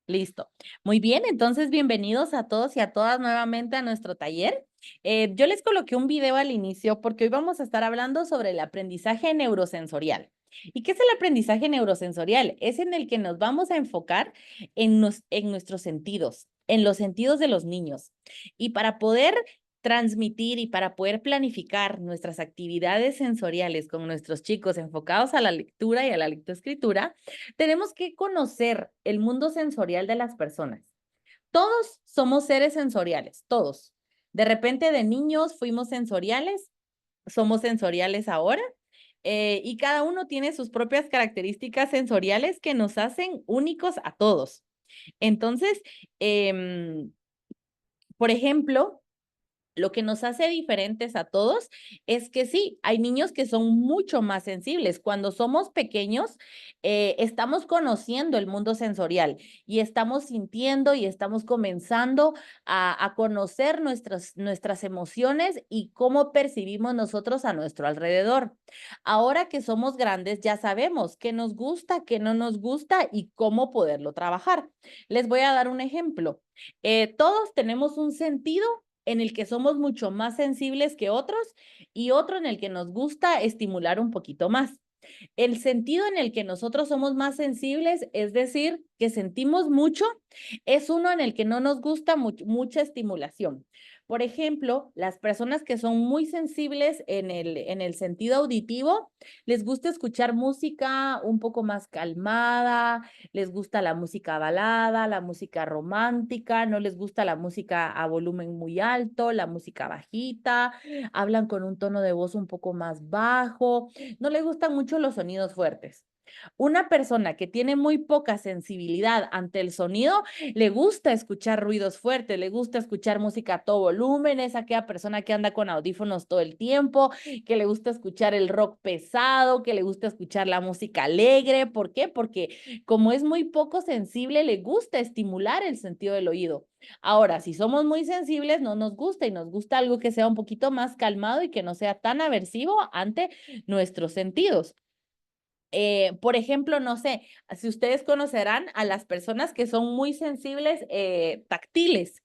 Listo. Muy bien, entonces bienvenidos a todos y a todas nuevamente a nuestro taller. Yo les coloqué un video al inicio porque hoy vamos a estar hablando sobre el aprendizaje neurosensorial. ¿Y qué es el aprendizaje neurosensorial? Es en el que nos vamos a enfocar en nuestros sentidos, en los sentidos de los niños. Y para poder transmitir y para poder planificar nuestras actividades sensoriales con nuestros chicos enfocados a la lectura y a la lectoescritura, tenemos que conocer el mundo sensorial de las personas. Todos somos seres sensoriales, todos. De repente de niños fuimos sensoriales, somos sensoriales ahora, y cada uno tiene sus propias características sensoriales que nos hacen únicos a todos. Entonces, em, por ejemplo, lo que nos hace diferentes a todos es que sí, hay niños que son mucho más sensibles. Cuando somos pequeños, estamos conociendo el mundo sensorial y estamos sintiendo y estamos comenzando a conocer nuestras emociones y cómo percibimos nosotros a nuestro alrededor. Ahora que somos grandes, ya sabemos qué nos gusta, qué no nos gusta y cómo poderlo trabajar. Les voy a dar un ejemplo. Todos tenemos un sentido en el que somos mucho más sensibles que otros y otro en el que nos gusta estimular un poquito más. El sentido en el que nosotros somos más sensibles, es decir, que sentimos mucho, es uno en el que no nos gusta mucha estimulación. Por ejemplo, las personas que son muy sensibles en el sentido auditivo, les gusta escuchar música un poco más calmada, les gusta la música balada, la música romántica, no les gusta la música a volumen muy alto, la música bajita, hablan con un tono de voz un poco más bajo, no les gustan mucho los sonidos fuertes. Una persona que tiene muy poca sensibilidad ante el sonido, le gusta escuchar ruidos fuertes, le gusta escuchar música a todo volumen, es aquella persona que anda con audífonos todo el tiempo, que le gusta escuchar el rock pesado, que le gusta escuchar la música alegre. ¿Por qué? Porque como es muy poco sensible, le gusta estimular el sentido del oído. Ahora, si somos muy sensibles, no nos gusta y nos gusta algo que sea un poquito más calmado y que no sea tan aversivo ante nuestros sentidos. Por ejemplo, no sé, si ustedes conocerán a las personas que son muy sensibles táctiles.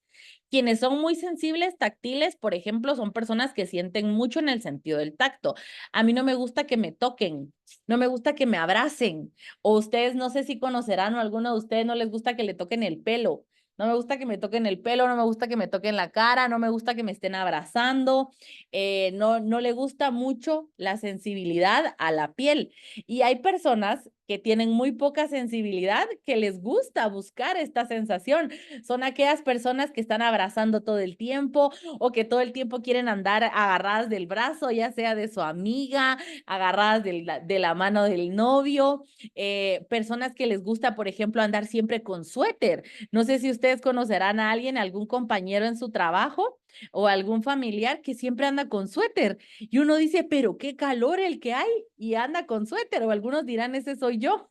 Quienes son muy sensibles táctiles, por ejemplo, son personas que sienten mucho en el sentido del tacto. A mí no me gusta que me toquen, no me gusta que me abracen. O ustedes no sé si conocerán o a alguno de ustedes no les gusta que le toquen el pelo. No me gusta que me toquen el pelo, no me gusta que me toquen la cara, no me gusta que me estén abrazando, no le gusta mucho la sensibilidad a la piel. Y hay personas que tienen muy poca sensibilidad que les gusta buscar esta sensación. Son aquellas personas que están abrazando todo el tiempo o que todo el tiempo quieren andar agarradas del brazo, ya sea de su amiga, agarradas de la mano del novio. Personas que les gusta, por ejemplo, andar siempre con suéter. No sé si ustedes conocerán a alguien, algún compañero en su trabajo o algún familiar que siempre anda con suéter. Y uno dice, pero qué calor el que hay y anda con suéter. O algunos dirán, ese soy yo,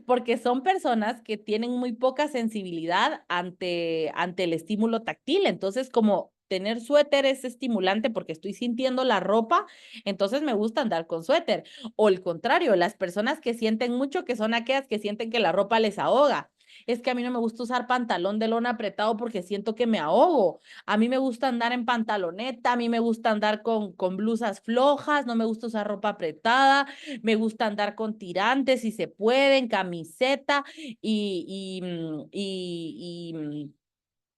porque son personas que tienen muy poca sensibilidad ante el estímulo táctil. Entonces, como tener suéter es estimulante porque estoy sintiendo la ropa, entonces me gusta andar con suéter. O el contrario, las personas que sienten mucho, que son aquellas que sienten que la ropa les ahoga. Es que a mí no me gusta usar pantalón de lona apretado porque siento que me ahogo. A mí me gusta andar en pantaloneta, a mí me gusta andar con blusas flojas, no me gusta usar ropa apretada, me gusta andar con tirantes si se puede, en camiseta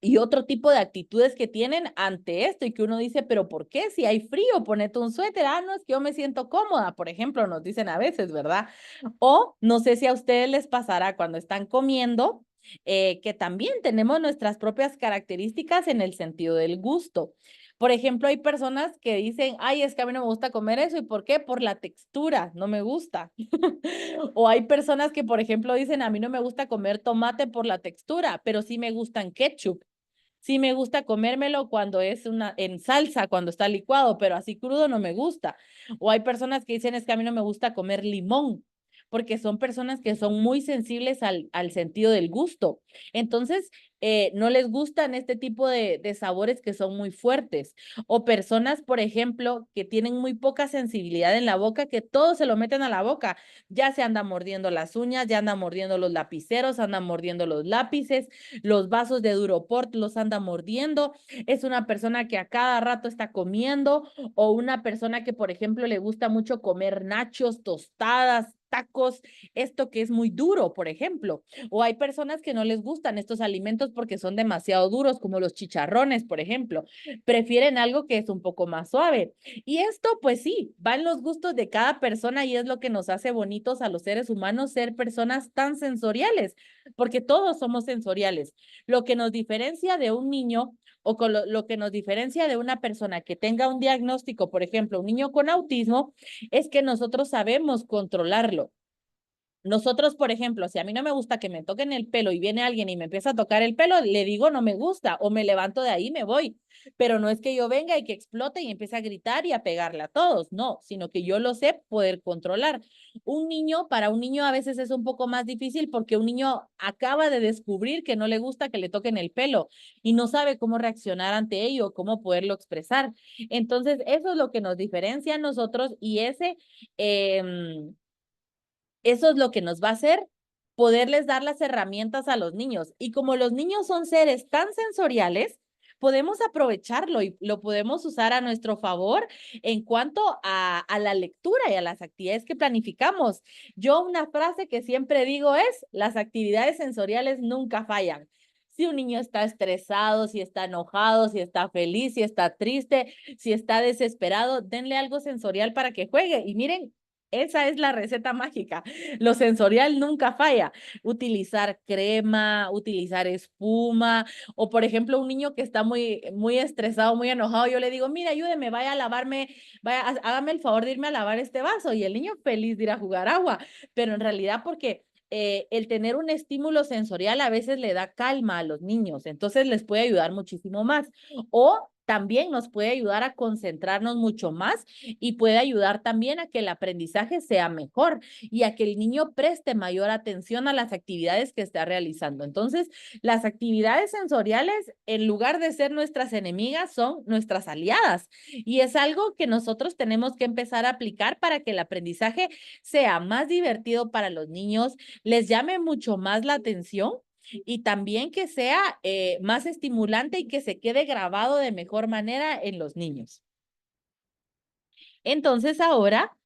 y otro tipo de actitudes que tienen ante esto y que uno dice, pero ¿por qué? Si hay frío, ponete un suéter. Ah, no, es que yo me siento cómoda, por ejemplo, nos dicen a veces, ¿verdad? O no sé si a ustedes les pasará cuando están comiendo, que también tenemos nuestras propias características en el sentido del gusto. Por ejemplo, hay personas que dicen, ay, es que a mí no me gusta comer eso. ¿Y por qué? Por la textura, no me gusta. O hay personas que, por ejemplo, dicen, a mí no me gusta comer tomate por la textura, pero sí me gustan ketchup. Sí me gusta comérmelo cuando es en salsa, cuando está licuado, pero así crudo no me gusta. O hay personas que dicen, es que a mí no me gusta comer limón. porque son personas que son muy sensibles al sentido del gusto. Entonces, no les gustan este tipo de sabores que son muy fuertes. O personas, por ejemplo, que tienen muy poca sensibilidad en la boca, que todo se lo meten a la boca. Ya se anda mordiendo las uñas, ya anda mordiendo los lapiceros, anda mordiendo los lápices, los vasos de Duroport los anda mordiendo. Es una persona que a cada rato está comiendo, o una persona que, por ejemplo, le gusta mucho comer nachos, tostadas, tacos, esto que es muy duro, por ejemplo. O hay personas que no les gustan estos alimentos porque son demasiado duros, como los chicharrones, por ejemplo. Prefieren algo que es un poco más suave. Y esto, pues sí, va en los gustos de cada persona y es lo que nos hace bonitos a los seres humanos ser personas tan sensoriales, porque todos somos sensoriales. Lo que nos diferencia de un niño o con lo que nos diferencia de una persona que tenga un diagnóstico, por ejemplo, un niño con autismo, es que nosotros sabemos controlarlo. Nosotros, por ejemplo, si a mí no me gusta que me toquen el pelo y viene alguien y me empieza a tocar el pelo, le digo no me gusta o me levanto de ahí y me voy. Pero no es que yo venga y que explote y empiece a gritar y a pegarle a todos, no, sino que yo lo sé poder controlar. Un niño, para un niño a veces es un poco más difícil porque un niño acaba de descubrir que no le gusta que le toquen el pelo y no sabe cómo reaccionar ante ello, cómo poderlo expresar. Entonces, eso es lo que nos diferencia a nosotros y eso es lo que nos va a hacer poderles dar las herramientas a los niños. Y como los niños son seres tan sensoriales, podemos aprovecharlo y lo podemos usar a nuestro favor en cuanto a la lectura y a las actividades que planificamos. Yo una frase que siempre digo es, las actividades sensoriales nunca fallan. Si un niño está estresado, si está enojado, si está feliz, si está triste, si está desesperado, denle algo sensorial para que juegue. Y miren, esa es la receta mágica. Lo sensorial nunca falla. Utilizar crema, utilizar espuma, o por ejemplo, un niño que está muy estresado, muy enojado, yo le digo, mira, ayúdeme, vaya a lavarme, vaya, hágame el favor de irme a lavar este vaso. Y el niño feliz de ir a jugar agua. Pero en realidad, porque el tener un estímulo sensorial a veces le da calma a los niños, entonces les puede ayudar muchísimo más. O también nos puede ayudar a concentrarnos mucho más y puede ayudar también a que el aprendizaje sea mejor y a que el niño preste mayor atención a las actividades que está realizando. Entonces, las actividades sensoriales, en lugar de ser nuestras enemigas, son nuestras aliadas. Y es algo que nosotros tenemos que empezar a aplicar para que el aprendizaje sea más divertido para los niños, les llame mucho más la atención y también que sea más estimulante y que se quede grabado de mejor manera en los niños. Entonces ahora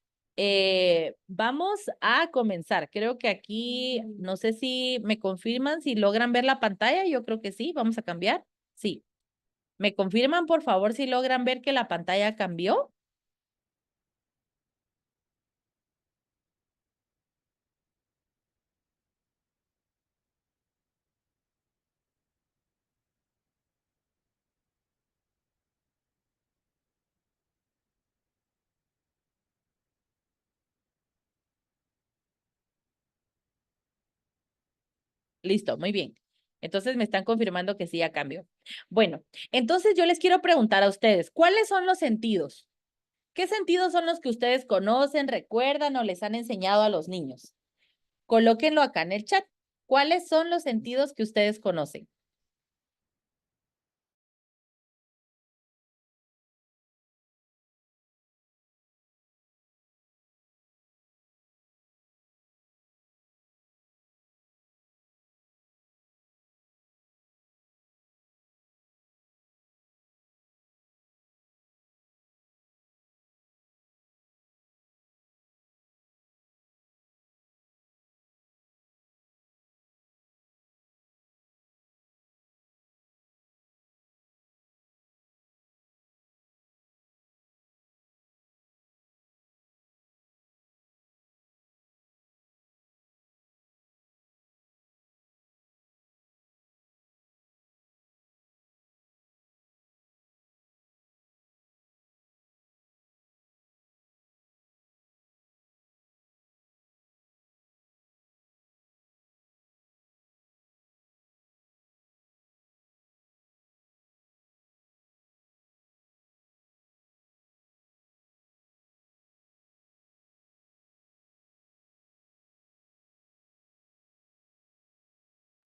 vamos a comenzar. Creo que aquí, no sé si me confirman, si logran ver la pantalla. Yo creo que sí. Vamos a cambiar. Sí. ¿Me confirman, por favor, si logran ver que la pantalla cambió? Listo, muy bien. Entonces me están confirmando que sí ya cambió. Bueno, entonces yo les quiero preguntar a ustedes, ¿cuáles son los sentidos? ¿Qué sentidos son los que ustedes conocen, recuerdan o les han enseñado a los niños? Colóquenlo acá en el chat. ¿Cuáles son los sentidos que ustedes conocen?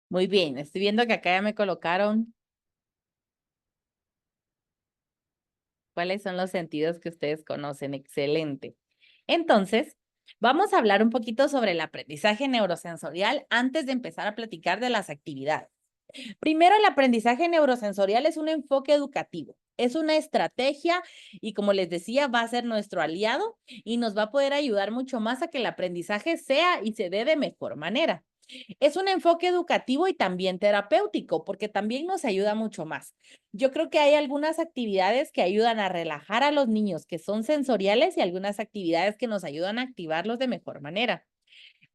Muy bien, estoy viendo que acá ya me colocaron cuáles son los sentidos que ustedes conocen. Excelente. Entonces, vamos a hablar un poquito sobre el aprendizaje neurosensorial antes de empezar a platicar de las actividades. Primero, el aprendizaje neurosensorial es un enfoque educativo, es una estrategia y como les decía, va a ser nuestro aliado y nos va a poder ayudar mucho más a que el aprendizaje sea y se dé de mejor manera. Es un enfoque educativo y también terapéutico, porque también nos ayuda mucho más. Yo creo que hay algunas actividades que ayudan a relajar a los niños que son sensoriales y algunas actividades que nos ayudan a activarlos de mejor manera.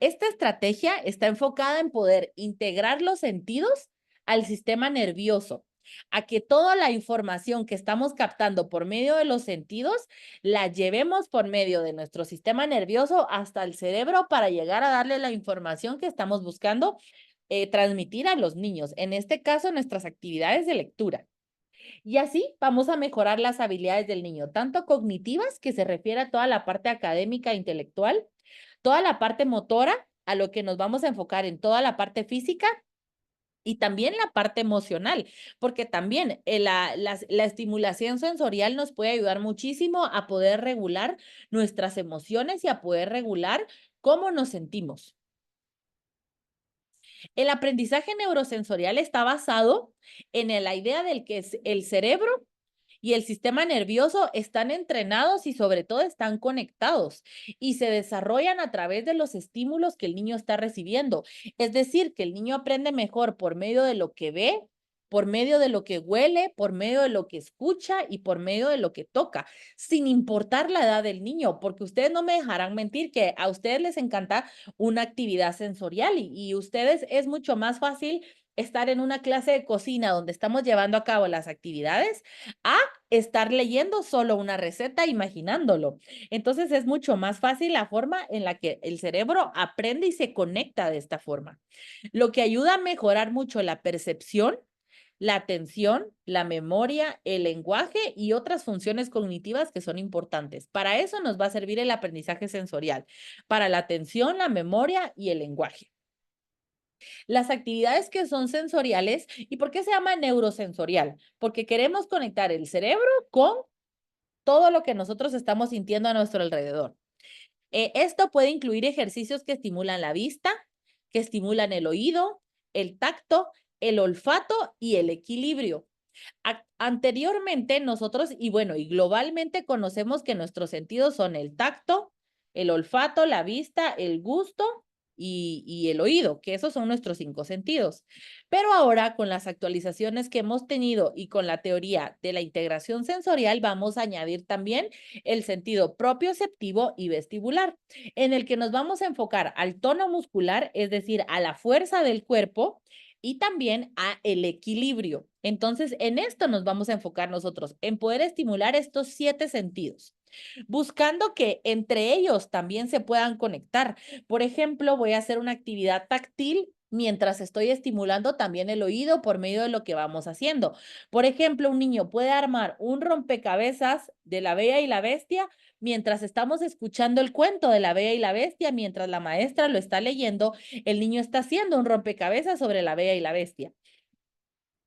Esta estrategia está enfocada en poder integrar los sentidos al sistema nervioso, a que toda la información que estamos captando por medio de los sentidos la llevemos por medio de nuestro sistema nervioso hasta el cerebro para llegar a darle la información que estamos buscando transmitir a los niños, en este caso nuestras actividades de lectura. Y así vamos a mejorar las habilidades del niño, tanto cognitivas, que se refiere a toda la parte académica e intelectual, toda la parte motora, a lo que nos vamos a enfocar en toda la parte física y también la parte emocional, porque también la estimulación sensorial nos puede ayudar muchísimo a poder regular nuestras emociones y a poder regular cómo nos sentimos. El aprendizaje neurosensorial está basado en la idea del que el cerebro y el sistema nervioso están entrenados y sobre todo están conectados y se desarrollan a través de los estímulos que el niño está recibiendo. Es decir, que el niño aprende mejor por medio de lo que ve, por medio de lo que huele, por medio de lo que escucha y por medio de lo que toca, sin importar la edad del niño, porque ustedes no me dejarán mentir que a ustedes les encanta una actividad sensorial y ustedes es mucho más fácil estar en una clase de cocina donde estamos llevando a cabo las actividades a estar leyendo solo una receta, imaginándolo. Entonces es mucho más fácil la forma en la que el cerebro aprende y se conecta de esta forma, lo que ayuda a mejorar mucho la percepción, la atención, la memoria, el lenguaje y otras funciones cognitivas que son importantes. Para eso nos va a servir el aprendizaje sensorial, para la atención, la memoria y el lenguaje. Las actividades que son sensoriales, ¿y por qué se llama neurosensorial? Porque queremos conectar el cerebro con todo lo que nosotros estamos sintiendo a nuestro alrededor. Esto puede incluir ejercicios que estimulan la vista, que estimulan el oído, el tacto, el olfato y el equilibrio. Anteriormente nosotros, y bueno, y globalmente conocemos que nuestros sentidos son el tacto, el olfato, la vista, el gusto y el oído, que esos son nuestros 5 sentidos. Pero ahora con las actualizaciones que hemos tenido y con la teoría de la integración sensorial, vamos a añadir también el sentido propioceptivo y vestibular, en el que nos vamos a enfocar al tono muscular, es decir, a la fuerza del cuerpo y también a el equilibrio. Entonces, en esto nos vamos a enfocar nosotros, en poder estimular estos 7 sentidos, buscando que entre ellos también se puedan conectar. Por ejemplo, voy a hacer una actividad táctil mientras estoy estimulando también el oído por medio de lo que vamos haciendo. Por ejemplo, un niño puede armar un rompecabezas de La Bella y la Bestia mientras estamos escuchando el cuento de La Bella y la Bestia, mientras la maestra lo está leyendo, el niño está haciendo un rompecabezas sobre La Bella y la Bestia.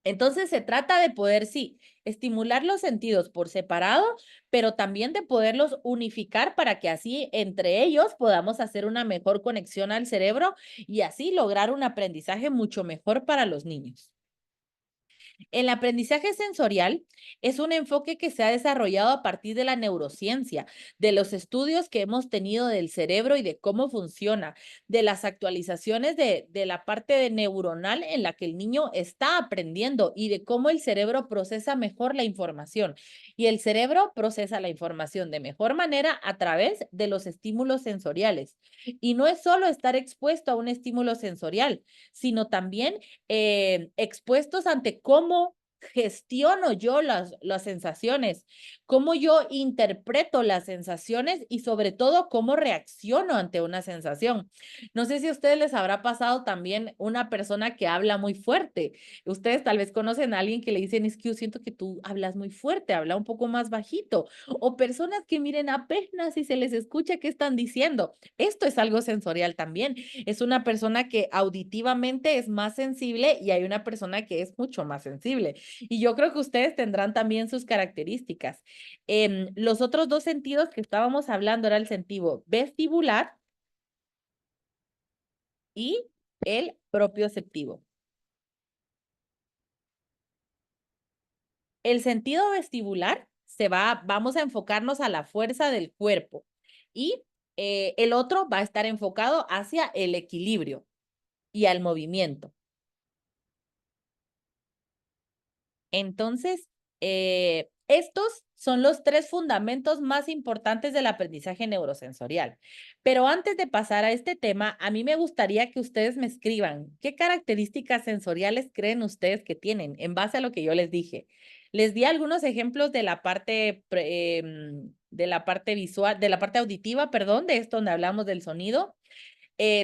Entonces se trata de poder, sí, estimular los sentidos por separado, pero también de poderlos unificar para que así entre ellos podamos hacer una mejor conexión al cerebro y así lograr un aprendizaje mucho mejor para los niños. El aprendizaje sensorial es un enfoque que se ha desarrollado a partir de la neurociencia, de los estudios que hemos tenido del cerebro y de cómo funciona, de las actualizaciones de la parte de neuronal en la que el niño está aprendiendo y de cómo el cerebro procesa mejor la información. Y el cerebro procesa la información de mejor manera a través de los estímulos sensoriales. Y no es solo estar expuesto a un estímulo sensorial, sino también expuestos ante cómo gestiono yo las sensaciones, cómo yo interpreto las sensaciones y sobre todo cómo reacciono ante una sensación. No sé si a ustedes les habrá pasado también una persona que habla muy fuerte. Ustedes tal vez conocen a alguien que le dicen, es que yo siento que tú hablas muy fuerte, habla un poco más bajito. O personas que miren apenas si se les escucha qué están diciendo. Esto es algo sensorial también. Es una persona que auditivamente es más sensible y hay una persona que es mucho más sensible. Y yo creo que ustedes tendrán también sus características. Los otros dos sentidos que estábamos hablando era el sentido vestibular y el propioceptivo. El sentido vestibular vamos a enfocarnos a la fuerza del cuerpo y el otro va a estar enfocado hacia el equilibrio y al movimiento. Entonces, estos son los tres fundamentos más importantes del aprendizaje neurosensorial. Pero antes de pasar a este tema, a mí me gustaría que ustedes me escriban qué características sensoriales creen ustedes que tienen en base a lo que yo les dije. Les di algunos ejemplos de la parte, de la parte visual, de la parte auditiva, perdón, de esto donde hablamos del sonido.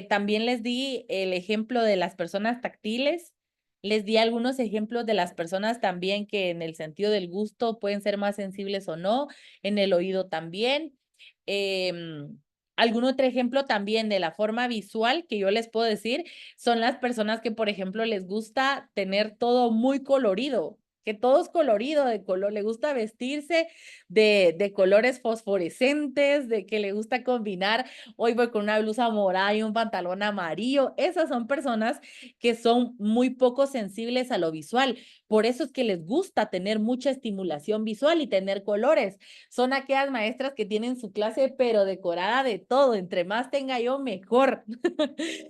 También les di el ejemplo de las personas táctiles, les di algunos ejemplos de las personas también que en el sentido del gusto pueden ser más sensibles o no, en el oído también. Algún otro ejemplo también de la forma visual que yo les puedo decir son las personas que, por ejemplo, les gusta tener todo muy colorido, que todo es colorido, de color, le gusta vestirse de colores fosforescentes, de que le gusta combinar. Hoy voy con una blusa morada y un pantalón amarillo. Esas son personas que son muy poco sensibles a lo visual. Por eso es que les gusta tener mucha estimulación visual y tener colores. Son aquellas maestras que tienen su clase, pero decorada de todo. Entre más tenga yo, mejor.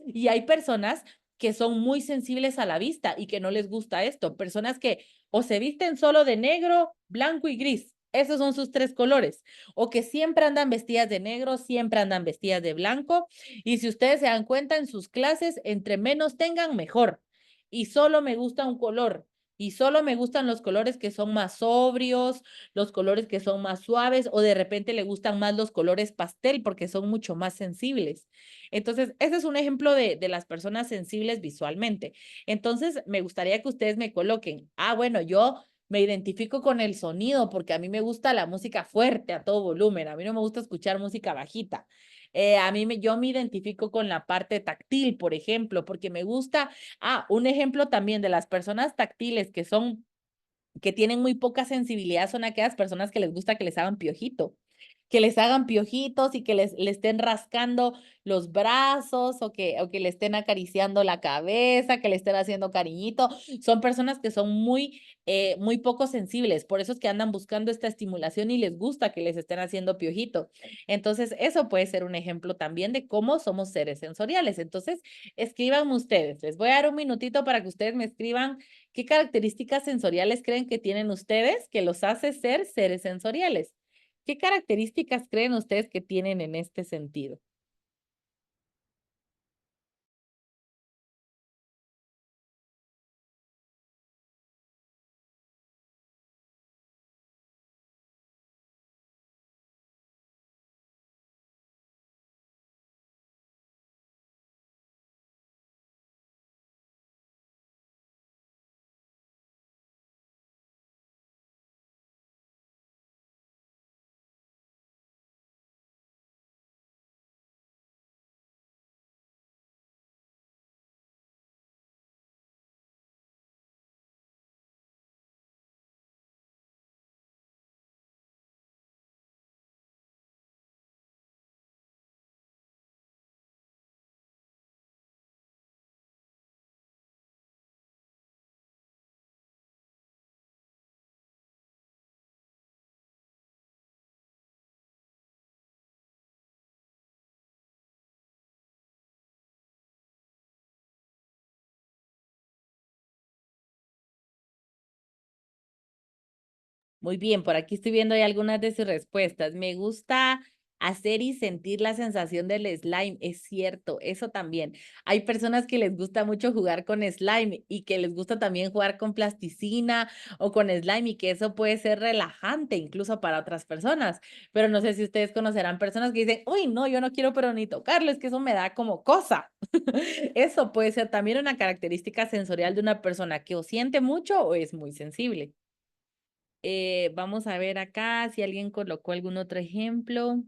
Y hay personas que son muy sensibles a la vista y que no les gusta esto. Personas que o se visten solo de negro, blanco y gris. Esos son sus tres colores. O que siempre andan vestidas de negro, siempre andan vestidas de blanco. Y si ustedes se dan cuenta en sus clases, entre menos tengan, mejor. Y solo me gusta un color. Y solo me gustan los colores que son más sobrios, los colores que son más suaves, o de repente le gustan más los colores pastel porque son mucho más sensibles. Entonces, ese es un ejemplo de las personas sensibles visualmente. Entonces, me gustaría que ustedes me coloquen, bueno, yo me identifico con el sonido porque a mí me gusta la música fuerte a todo volumen, a mí no me gusta escuchar música bajita. Yo me identifico con la parte táctil, por ejemplo, porque me gusta, un ejemplo también de las personas táctiles que tienen muy poca sensibilidad son aquellas personas que les gusta que les hagan piojito, que les hagan piojitos y que le estén rascando los brazos o que le estén acariciando la cabeza, que le estén haciendo cariñito. Son personas que son muy poco sensibles, por eso es que andan buscando esta estimulación y les gusta que les estén haciendo piojito. Entonces, eso puede ser un ejemplo también de cómo somos seres sensoriales. Entonces, escriban ustedes. Les voy a dar un minutito para que ustedes me escriban qué características sensoriales creen que tienen ustedes que los hace ser seres sensoriales. ¿Qué características creen ustedes que tienen en este sentido? Muy bien, por aquí estoy viendo hay algunas de sus respuestas. Me gusta hacer y sentir la sensación del slime, es cierto, eso también. Hay personas que les gusta mucho jugar con slime y que les gusta también jugar con plasticina o con slime y que eso puede ser relajante incluso para otras personas. Pero no sé si ustedes conocerán personas que dicen, uy, no, yo no quiero pero ni tocarlo, es que eso me da como cosa. Eso puede ser también una característica sensorial de una persona que o siente mucho o es muy sensible. Vamos a ver acá si alguien colocó algún otro ejemplo.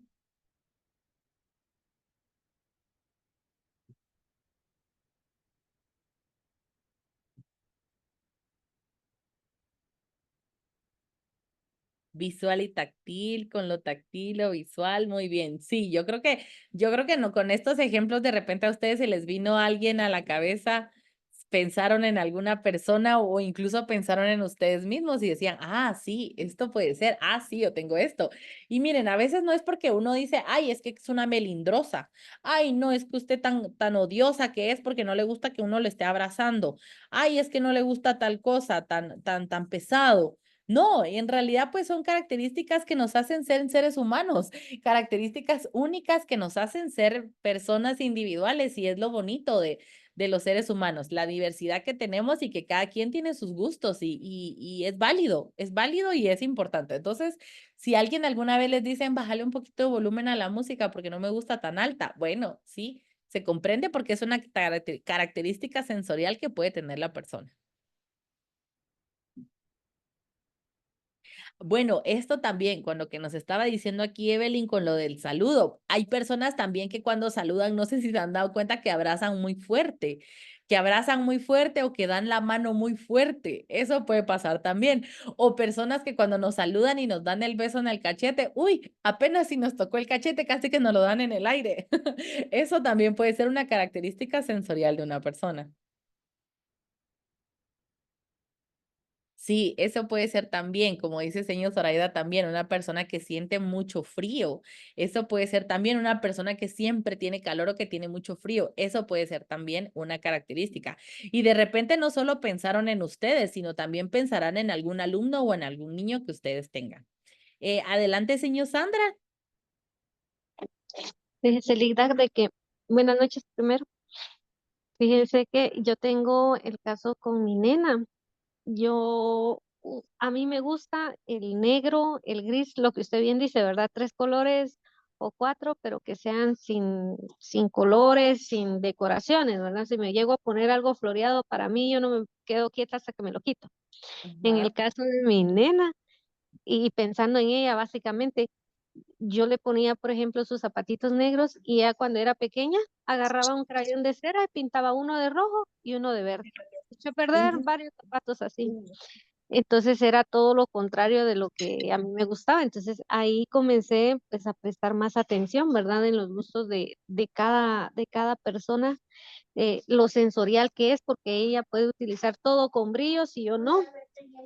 Visual y táctil, con lo táctil o visual, muy bien. Sí, yo creo que no, con estos ejemplos de repente a ustedes se les vino alguien a la cabeza, pensaron en alguna persona o incluso pensaron en ustedes mismos y decían, ah, sí, esto puede ser, ah, sí, yo tengo esto. Y miren, a veces no es porque uno dice, ay, es que es una melindrosa, ay, no, es que usted tan odiosa que es porque no le gusta que uno le esté abrazando, ay, es que no le gusta tal cosa, tan pesado. No, en realidad pues son características que nos hacen ser seres humanos, características únicas que nos hacen ser personas individuales y es lo bonito de los seres humanos, la diversidad que tenemos y que cada quien tiene sus gustos y es válido y es importante. Entonces, si alguien alguna vez les dicen, bájale un poquito de volumen a la música porque no me gusta tan alta, bueno, sí, se comprende porque es una característica sensorial que puede tener la persona. Bueno, esto también, con lo que nos estaba diciendo aquí Evelyn, con lo del saludo, hay personas también que cuando saludan, no sé si se han dado cuenta que abrazan muy fuerte o que dan la mano muy fuerte, eso puede pasar también. O personas que cuando nos saludan y nos dan el beso en el cachete, uy, apenas si nos tocó el cachete, casi que nos lo dan en el aire. Eso también puede ser una característica sensorial de una persona. Sí, eso puede ser también, como dice señor Zoraida, también una persona que siente mucho frío. Eso puede ser también una persona que siempre tiene calor o que tiene mucho frío. Eso puede ser también una característica. Y de repente no solo pensaron en ustedes, sino también pensarán en algún alumno o en algún niño que ustedes tengan. Adelante, señor Sandra. Fíjese, Ligda, de que, buenas noches primero. Fíjense que yo tengo el caso con mi nena. A mí me gusta el negro, el gris, lo que usted bien dice, ¿verdad? Tres colores o cuatro, pero que sean sin colores, sin decoraciones, ¿verdad? Si me llego a poner algo floreado, para mí yo no me quedo quieta hasta que me lo quito. En Ajá. el caso de mi nena, y pensando en ella, básicamente, yo le ponía, por ejemplo, sus zapatitos negros y ella cuando era pequeña agarraba un crayón de cera y pintaba uno de rojo y uno de verde. Eché a perder Ujú. varios zapatos así. Entonces era todo lo contrario de lo que a mí me gustaba. Entonces ahí comencé pues a prestar más atención, ¿verdad? En los gustos de cada persona, lo sensorial que es, porque ella puede utilizar todo con brillos y yo no.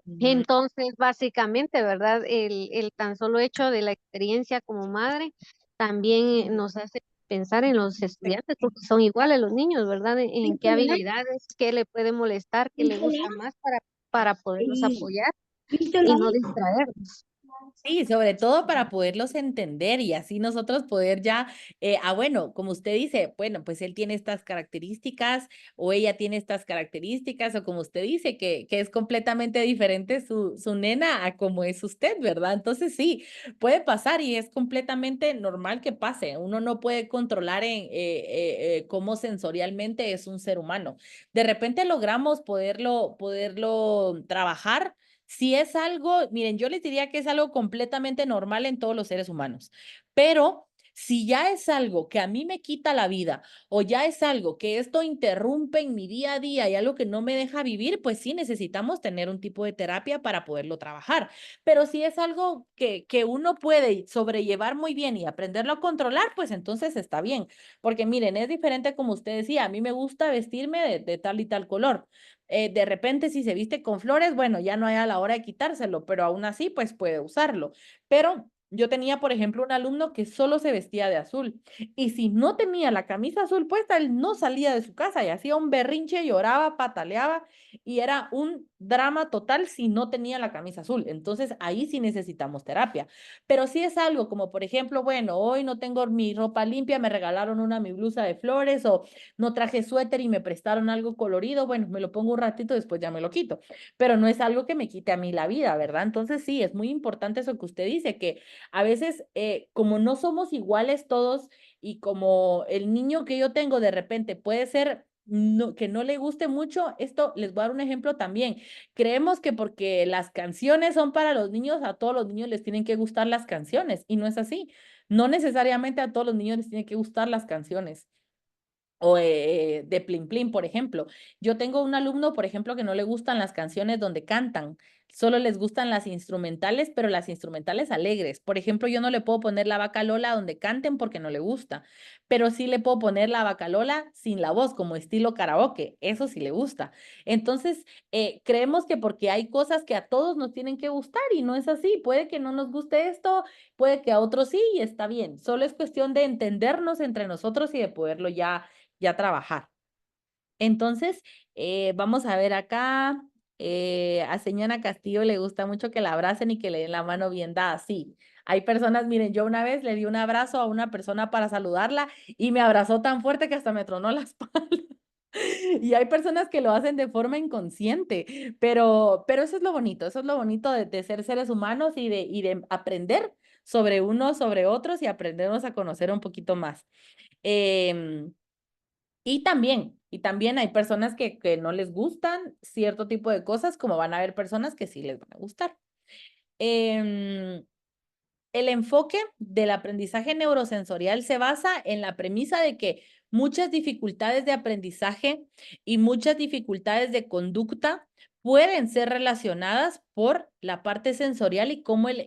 Ujú. Entonces, básicamente, ¿verdad? El tan solo hecho de la experiencia como madre también nos hace pensar en los estudiantes, porque son iguales los niños, ¿verdad? En qué habilidades, qué le puede molestar, qué le gusta más para poderlos apoyar y no distraerlos. Sí, sobre todo para poderlos entender y así nosotros poder ya, bueno, como usted dice, bueno, pues él tiene estas características o ella tiene estas características o como usted dice, que es completamente diferente su nena a como es usted, ¿verdad? Entonces sí, puede pasar y es completamente normal que pase. Uno no puede controlar cómo sensorialmente es un ser humano. De repente logramos poderlo trabajar si es algo, miren, yo les diría que es algo completamente normal en todos los seres humanos, pero si ya es algo que a mí me quita la vida o ya es algo que esto interrumpe en mi día a día y algo que no me deja vivir, pues sí necesitamos tener un tipo de terapia para poderlo trabajar. Pero si es algo que uno puede sobrellevar muy bien y aprenderlo a controlar, pues entonces está bien. Porque miren, es diferente como usted decía, a mí me gusta vestirme de tal y tal color. De repente si se viste con flores, bueno, ya no hay a la hora de quitárselo, pero aún así pues puede usarlo. Pero Yo tenía, por ejemplo, un alumno que solo se vestía de azul y si no tenía la camisa azul puesta, él no salía de su casa y hacía un berrinche, lloraba, pataleaba y era un drama total si no tenía la camisa azul. Entonces ahí sí necesitamos terapia. Pero si es algo como, por ejemplo, bueno, hoy no tengo mi ropa limpia, me regalaron mi blusa de flores o no traje suéter y me prestaron algo colorido, bueno, me lo pongo un ratito, después ya me lo quito. Pero no es algo que me quite a mí la vida, ¿verdad? Entonces sí, es muy importante eso que usted dice, que a veces, como no somos iguales todos y como el niño que yo tengo de repente puede ser que no le guste mucho, esto les voy a dar un ejemplo también. Creemos que porque las canciones son para los niños, a todos los niños les tienen que gustar las canciones y no es así. No necesariamente a todos los niños les tienen que gustar las canciones o de Plin Plin, por ejemplo. Yo tengo un alumno, por ejemplo, que no le gustan las canciones donde cantan, solo les gustan las instrumentales, pero las instrumentales alegres. Por ejemplo, yo no le puedo poner la vaca Lola donde canten porque no le gusta, pero sí le puedo poner la vaca Lola sin la voz, como estilo karaoke, eso sí le gusta. Entonces, creemos que porque hay cosas que a todos nos tienen que gustar y no es así. Puede que no nos guste esto, puede que a otros sí y está bien. Solo es cuestión de entendernos entre nosotros y de poderlo ya trabajar. Entonces, vamos a ver acá, a señora Castillo le gusta mucho que la abracen y que le den la mano bien dada. Sí, hay personas, miren, yo una vez le di un abrazo a una persona para saludarla y me abrazó tan fuerte que hasta me tronó la espalda. Y hay personas que lo hacen de forma inconsciente, pero eso es lo bonito, eso es lo bonito de ser seres humanos y de aprender sobre unos, sobre otros y aprendernos a conocer un poquito más. Em, y también hay personas que no les gustan cierto tipo de cosas, como van a haber personas que sí les van a gustar. Em, el enfoque del aprendizaje neurosensorial se basa en la premisa de que muchas dificultades de aprendizaje y muchas dificultades de conducta pueden ser relacionadas por la parte sensorial y cómo el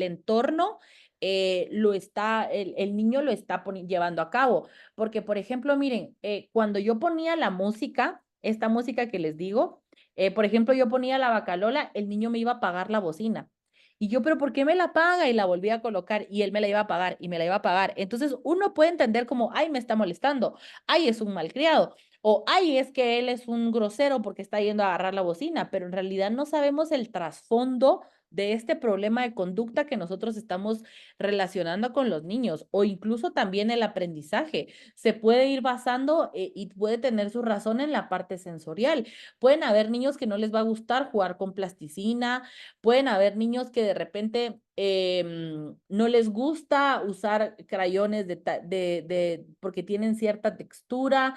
entorno el niño lo está llevando a cabo. Porque, por ejemplo, miren, cuando yo ponía la música, esta música que les digo, por ejemplo, yo ponía la bacalola, el niño me iba a apagar la bocina. Y yo, pero ¿por qué me la paga? Y la volví a colocar y él me la iba a pagar y me la iba a pagar. Entonces uno puede entender como, ay, me está molestando, ay, es un malcriado, o ay, es que él es un grosero porque está yendo a agarrar la bocina, pero en realidad no sabemos el trasfondo de este problema de conducta que nosotros estamos relacionando con los niños o incluso también el aprendizaje. Se puede ir basando y puede tener su razón en la parte sensorial. Pueden haber niños que no les va a gustar jugar con plasticina, pueden haber niños que de repente no les gusta usar crayones porque tienen cierta textura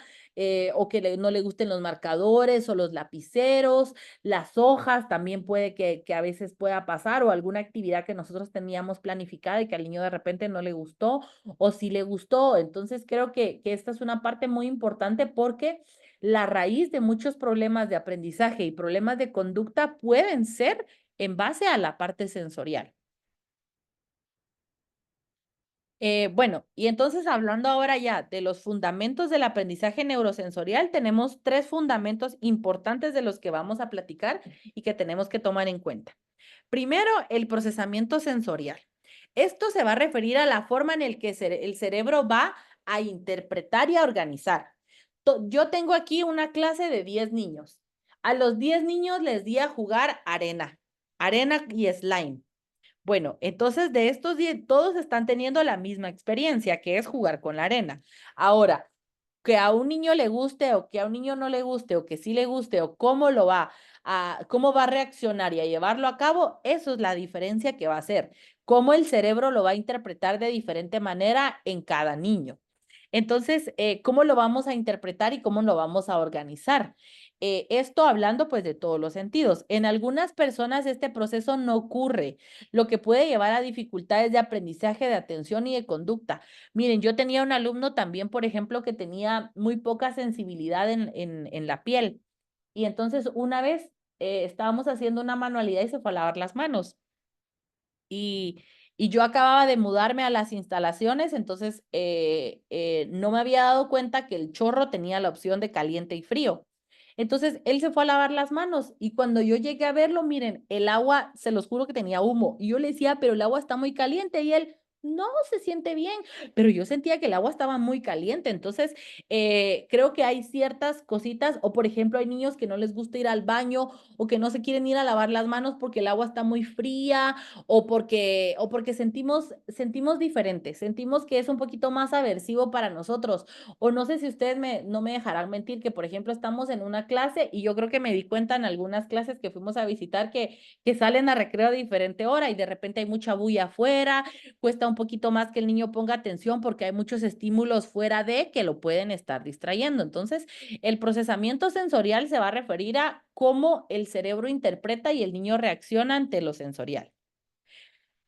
o que no le gusten los marcadores o los lapiceros, las hojas también puede que a veces pueda pasar o alguna actividad que nosotros teníamos planificada y que al niño de repente no le gustó o sí le gustó. Entonces creo que esta es una parte muy importante porque la raíz de muchos problemas de aprendizaje y problemas de conducta pueden ser en base a la parte sensorial. Bueno, y entonces hablando ahora ya de los fundamentos del aprendizaje neurosensorial, tenemos tres fundamentos importantes de los que vamos a platicar y que tenemos que tomar en cuenta. Primero, el procesamiento sensorial. Esto se va a referir a la forma en el que el cerebro va a interpretar y a organizar. Yo tengo aquí una clase de 10 niños. A los 10 niños les di a jugar arena y slime. Bueno, entonces de estos 10, todos están teniendo la misma experiencia, que es jugar con la arena. Ahora, que a un niño le guste o que a un niño no le guste o que sí le guste o cómo va a reaccionar y a llevarlo a cabo, eso es la diferencia que va a hacer. Cómo el cerebro lo va a interpretar de diferente manera en cada niño. Entonces, ¿cómo lo vamos a interpretar y cómo lo vamos a organizar? Esto hablando pues de todos los sentidos. En algunas personas este proceso no ocurre, lo que puede llevar a dificultades de aprendizaje, de atención y de conducta. Miren, yo tenía un alumno también, por ejemplo, que tenía muy poca sensibilidad en la piel. Y entonces una vez estábamos haciendo una manualidad y se fue a lavar las manos y, y yo acababa de mudarme a las instalaciones, entonces no me había dado cuenta que el chorro tenía la opción de caliente y frío. Entonces él se fue a lavar las manos y cuando yo llegué a verlo, miren, el agua, se los juro que tenía humo. Y yo le decía, pero el agua está muy caliente y él... No se siente bien, pero yo sentía que el agua estaba muy caliente. Entonces, creo que hay ciertas cositas, o por ejemplo, hay niños que no les gusta ir al baño o que no se quieren ir a lavar las manos porque el agua está muy fría o porque sentimos diferente, sentimos que es un poquito más aversivo para nosotros. O no sé si ustedes no me dejarán mentir que, por ejemplo, estamos en una clase y yo creo que me di cuenta en algunas clases que fuimos a visitar que salen a recreo a diferente hora y de repente hay mucha bulla afuera, cuesta un poquito más que el niño ponga atención porque hay muchos estímulos fuera de que lo pueden estar distrayendo. Entonces, el procesamiento sensorial se va a referir a cómo el cerebro interpreta y el niño reacciona ante lo sensorial.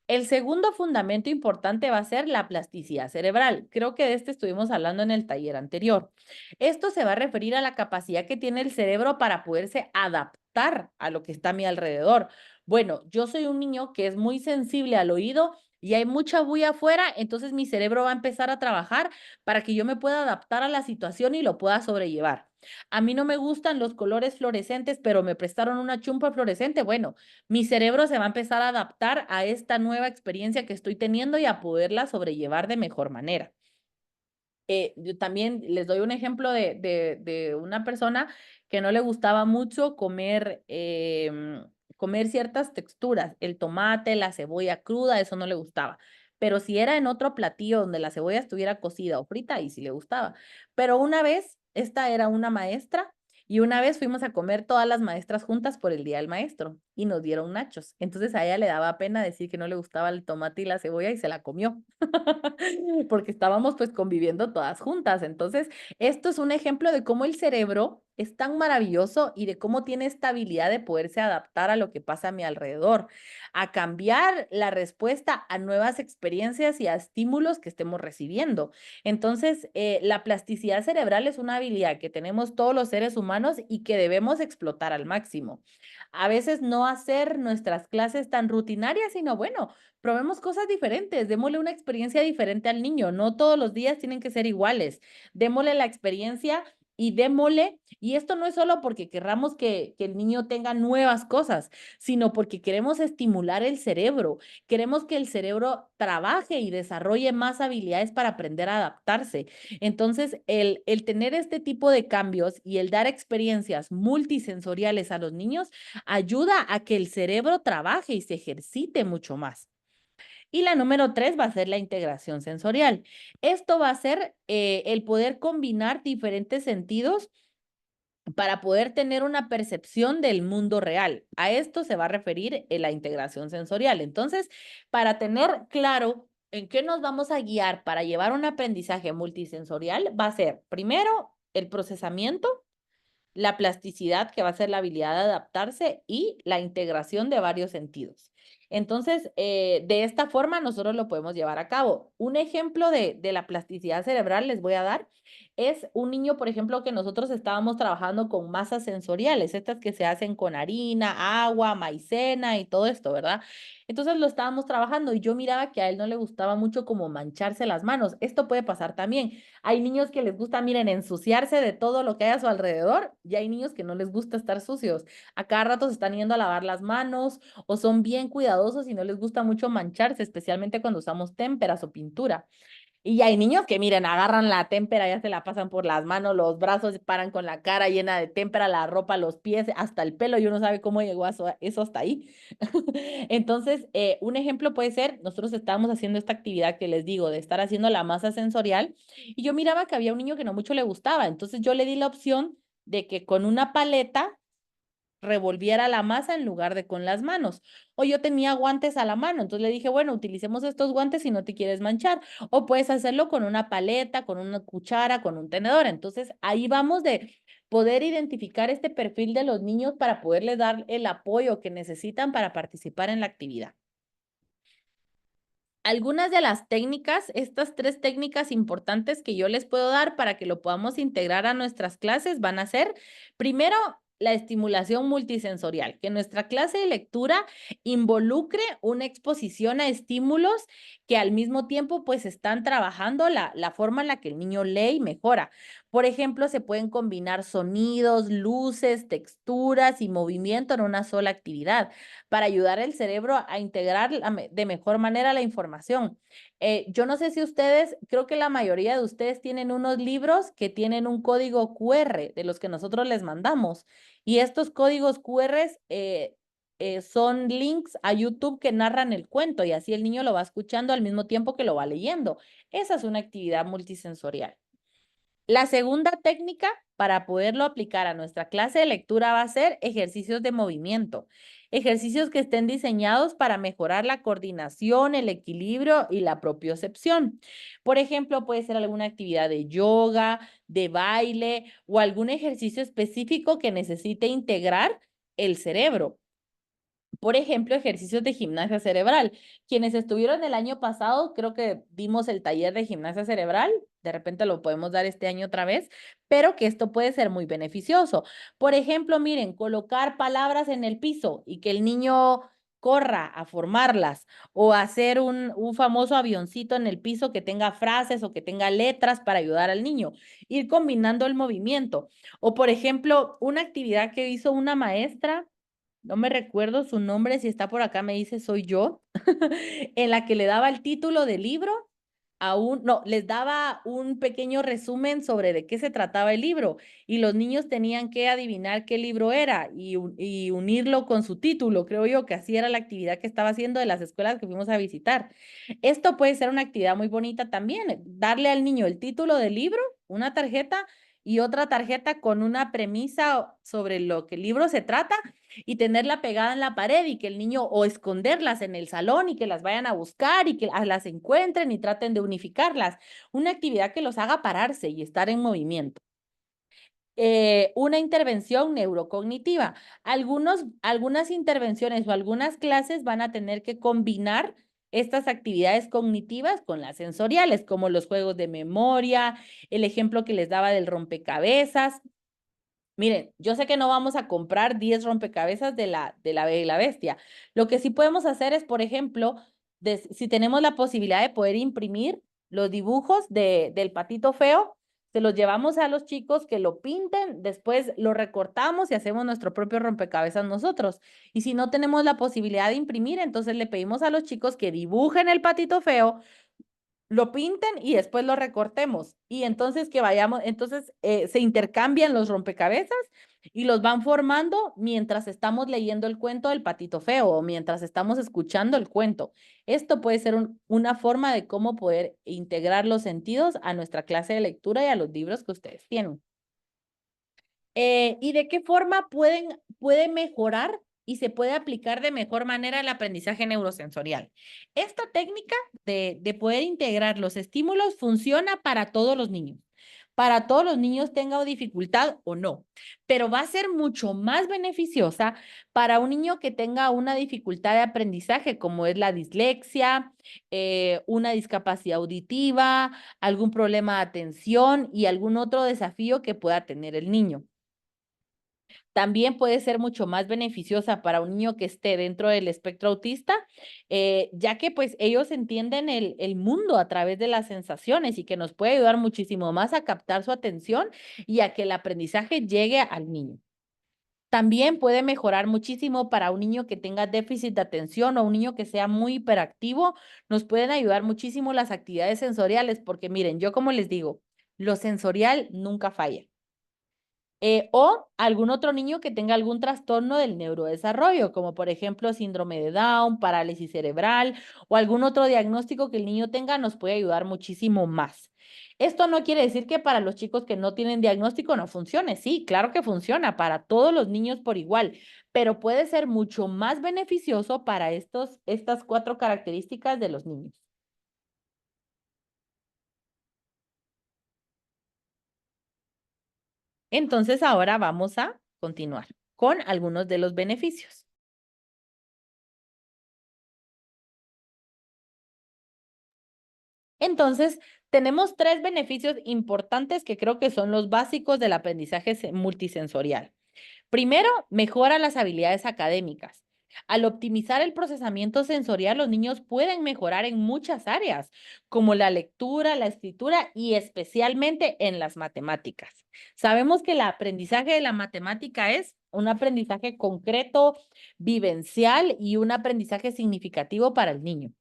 El segundo fundamento importante va a ser la plasticidad cerebral. Creo que de este estuvimos hablando en el taller anterior. Esto se va a referir a la capacidad que tiene el cerebro para poderse adaptar a lo que está a mi alrededor. Bueno, yo soy un niño que es muy sensible al oído y hay mucha bulla afuera, entonces mi cerebro va a empezar a trabajar para que yo me pueda adaptar a la situación y lo pueda sobrellevar. A mí no me gustan los colores fluorescentes, pero me prestaron una chumpa fluorescente. Bueno, mi cerebro se va a empezar a adaptar a esta nueva experiencia que estoy teniendo y a poderla sobrellevar de mejor manera. Yo también les doy un ejemplo de una persona que no le gustaba mucho comer ciertas texturas, el tomate, la cebolla cruda, eso no le gustaba. Pero si era en otro platillo donde la cebolla estuviera cocida o frita, ahí sí le gustaba. Pero una vez, esta era una maestra y una vez fuimos a comer todas las maestras juntas por el Día del Maestro y nos dieron nachos. Entonces a ella le daba pena decir que no le gustaba el tomate y la cebolla y se la comió. Porque estábamos pues conviviendo todas juntas. Entonces, esto es un ejemplo de cómo el cerebro es tan maravilloso y de cómo tiene esta habilidad de poderse adaptar a lo que pasa a mi alrededor, a cambiar la respuesta a nuevas experiencias y a estímulos que estemos recibiendo. Entonces, la plasticidad cerebral es una habilidad que tenemos todos los seres humanos y que debemos explotar al máximo. A veces no hacer nuestras clases tan rutinarias, sino bueno, probemos cosas diferentes, démosle una experiencia diferente al niño, no todos los días tienen que ser iguales, démosle la experiencia y démosle, y esto no es solo porque querramos que el niño tenga nuevas cosas, sino porque queremos estimular el cerebro, queremos que el cerebro trabaje y desarrolle más habilidades para aprender a adaptarse. Entonces, el tener este tipo de cambios y el dar experiencias multisensoriales a los niños ayuda a que el cerebro trabaje y se ejercite mucho más. Y la número 3 va a ser la integración sensorial. Esto va a ser el poder combinar diferentes sentidos para poder tener una percepción del mundo real. A esto se va a referir la integración sensorial. Entonces, para tener claro en qué nos vamos a guiar para llevar un aprendizaje multisensorial, va a ser primero el procesamiento, la plasticidad, que va a ser la habilidad de adaptarse, y la integración de varios sentidos. Entonces, de esta forma nosotros lo podemos llevar a cabo. Un ejemplo de la plasticidad cerebral les voy a dar. Es un niño, por ejemplo, que nosotros estábamos trabajando con masas sensoriales, estas que se hacen con harina, agua, maicena y todo esto, ¿verdad? Entonces lo estábamos trabajando y yo miraba que a él no le gustaba mucho como mancharse las manos. Esto puede pasar también. Hay niños que les gusta, miren, ensuciarse de todo lo que hay a su alrededor y hay niños que no les gusta estar sucios. A cada rato se están yendo a lavar las manos o son bien cuidadosos y no les gusta mucho mancharse, especialmente cuando usamos témperas o pintura. Y hay niños que, miren, agarran la témpera, ya se la pasan por las manos, los brazos, se paran con la cara llena de témpera, la ropa, los pies, hasta el pelo, y uno sabe cómo llegó a eso hasta ahí. Entonces, un ejemplo puede ser, nosotros estábamos haciendo esta actividad que les digo, de estar haciendo la masa sensorial, y yo miraba que había un niño que no mucho le gustaba, entonces yo le di la opción de que con una paleta revolviera la masa en lugar de con las manos. O yo tenía guantes a la mano, entonces le dije, bueno, utilicemos estos guantes si no te quieres manchar. O puedes hacerlo con una paleta, con una cuchara, con un tenedor. Entonces ahí vamos de poder identificar este perfil de los niños para poderles dar el apoyo que necesitan para participar en la actividad. Algunas de las técnicas, estas 3 técnicas importantes que yo les puedo dar para que lo podamos integrar a nuestras clases van a ser, primero, la estimulación multisensorial, que nuestra clase de lectura involucre una exposición a estímulos que al mismo tiempo pues están trabajando la forma en la que el niño lee y mejora. Por ejemplo, se pueden combinar sonidos, luces, texturas y movimiento en una sola actividad para ayudar al cerebro a integrar de mejor manera la información. Yo no sé si ustedes, creo que la mayoría de ustedes tienen unos libros que tienen un código QR de los que nosotros les mandamos. Y estos códigos QR son links a YouTube que narran el cuento y así el niño lo va escuchando al mismo tiempo que lo va leyendo. Esa es una actividad multisensorial. La segunda técnica para poderlo aplicar a nuestra clase de lectura va a ser ejercicios de movimiento, ejercicios que estén diseñados para mejorar la coordinación, el equilibrio y la propiocepción. Por ejemplo, puede ser alguna actividad de yoga, de baile o algún ejercicio específico que necesite integrar el cerebro. Por ejemplo, ejercicios de gimnasia cerebral. Quienes estuvieron el año pasado, creo que dimos el taller de gimnasia cerebral, de repente lo podemos dar este año otra vez, pero que esto puede ser muy beneficioso. Por ejemplo, miren, colocar palabras en el piso y que el niño corra a formarlas o hacer un famoso avioncito en el piso que tenga frases o que tenga letras para ayudar al niño, ir combinando el movimiento. O por ejemplo, una actividad que hizo una maestra, no me recuerdo su nombre, si está por acá me dice soy yo, en la que le daba el título del libro no, les daba un pequeño resumen sobre de qué se trataba el libro y los niños tenían que adivinar qué libro era y unirlo con su título. Creo yo que así era la actividad que estaba haciendo de las escuelas que fuimos a visitar. Esto puede ser una actividad muy bonita también, darle al niño el título del libro, una tarjeta y otra tarjeta con una premisa sobre lo que el libro se trata y tenerla pegada en la pared y que el niño o esconderlas en el salón y que las vayan a buscar y que las encuentren y traten de unificarlas. Una actividad que los haga pararse y estar en movimiento. Una intervención neurocognitiva. Algunas intervenciones o algunas clases van a tener que combinar estas actividades cognitivas con las sensoriales, como los juegos de memoria, el ejemplo que les daba del rompecabezas. Miren, yo sé que no vamos a comprar 10 rompecabezas de la Bella y la Bestia. Lo que sí podemos hacer es, por ejemplo, si tenemos la posibilidad de poder imprimir los dibujos del patito feo, se los llevamos a los chicos que lo pinten, después lo recortamos y hacemos nuestro propio rompecabezas nosotros. Y si no tenemos la posibilidad de imprimir, entonces le pedimos a los chicos que dibujen el patito feo, lo pinten y después lo recortemos. Y entonces que vayamos, entonces se intercambian los rompecabezas y los van formando mientras estamos leyendo el cuento del patito feo o mientras estamos escuchando el cuento. Esto puede ser una forma de cómo poder integrar los sentidos a nuestra clase de lectura y a los libros que ustedes tienen. ¿Y de qué forma puede mejorar y se puede aplicar de mejor manera el aprendizaje neurosensorial? Esta técnica de poder integrar los estímulos funciona para todos los niños. Para todos los niños tenga dificultad o no, pero va a ser mucho más beneficiosa para un niño que tenga una dificultad de aprendizaje, como es la dislexia, una discapacidad auditiva, algún problema de atención y algún otro desafío que pueda tener el niño. También puede ser mucho más beneficiosa para un niño que esté dentro del espectro autista, ya que pues ellos entienden el mundo a través de las sensaciones y que nos puede ayudar muchísimo más a captar su atención y a que el aprendizaje llegue al niño. También puede mejorar muchísimo para un niño que tenga déficit de atención o un niño que sea muy hiperactivo. Nos pueden ayudar muchísimo las actividades sensoriales porque miren, yo como les digo, lo sensorial nunca falla. O algún otro niño que tenga algún trastorno del neurodesarrollo, como por ejemplo síndrome de Down, parálisis cerebral o algún otro diagnóstico que el niño tenga, nos puede ayudar muchísimo más. Esto no quiere decir que para los chicos que no tienen diagnóstico no funcione. Sí, claro que funciona para todos los niños por igual, pero puede ser mucho más beneficioso para estas 4 características de los niños. Entonces ahora vamos a continuar con algunos de los beneficios. Entonces, tenemos 3 beneficios importantes que creo que son los básicos del aprendizaje multisensorial. Primero, mejora las habilidades académicas. Al optimizar el procesamiento sensorial, los niños pueden mejorar en muchas áreas, como la lectura, la escritura y especialmente en las matemáticas. Sabemos que el aprendizaje de la matemática es un aprendizaje concreto, vivencial y un aprendizaje significativo para el niño.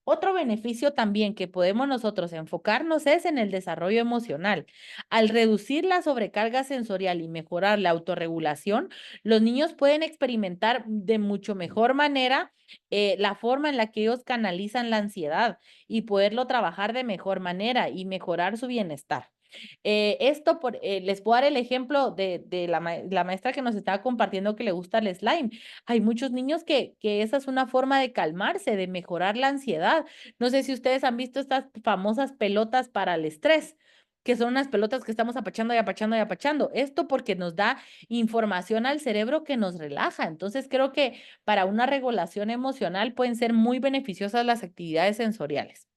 Otro beneficio también que podemos nosotros enfocarnos es en el desarrollo emocional. Al reducir la sobrecarga sensorial y mejorar la autorregulación, los niños pueden experimentar de mucho mejor manera la forma en la que ellos canalizan la ansiedad y poderlo trabajar de mejor manera y mejorar su bienestar. Les puedo dar el ejemplo de la maestra que nos estaba compartiendo que le gusta el slime. Hay muchos niños que esa es una forma de calmarse, de mejorar la ansiedad. No sé si ustedes han visto estas famosas pelotas para el estrés, que son unas pelotas que estamos apachando y apachando y apachando. Esto porque nos da información al cerebro que nos relaja. Entonces creo que para una regulación emocional pueden ser muy beneficiosas las actividades sensoriales.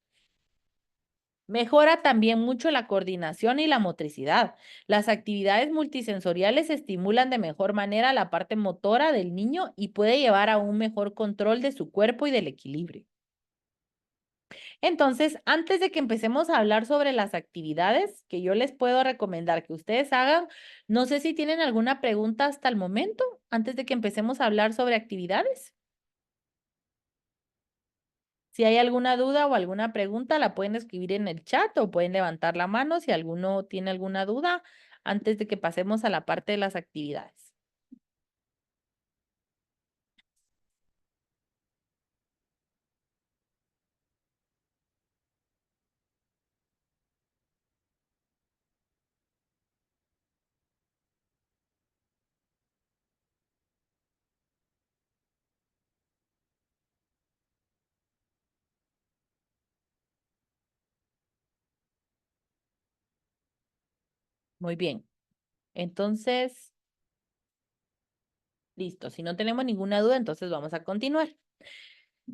Mejora también mucho la coordinación y la motricidad. Las actividades multisensoriales estimulan de mejor manera la parte motora del niño y puede llevar a un mejor control de su cuerpo y del equilibrio. Entonces, antes de que empecemos a hablar sobre las actividades que yo les puedo recomendar que ustedes hagan, no sé si tienen alguna pregunta hasta el momento, antes de que empecemos a hablar sobre actividades. Si hay alguna duda o alguna pregunta, la pueden escribir en el chat o pueden levantar la mano si alguno tiene alguna duda antes de que pasemos a la parte de las actividades. Muy bien. Entonces, listo. Si no tenemos ninguna duda, entonces vamos a continuar.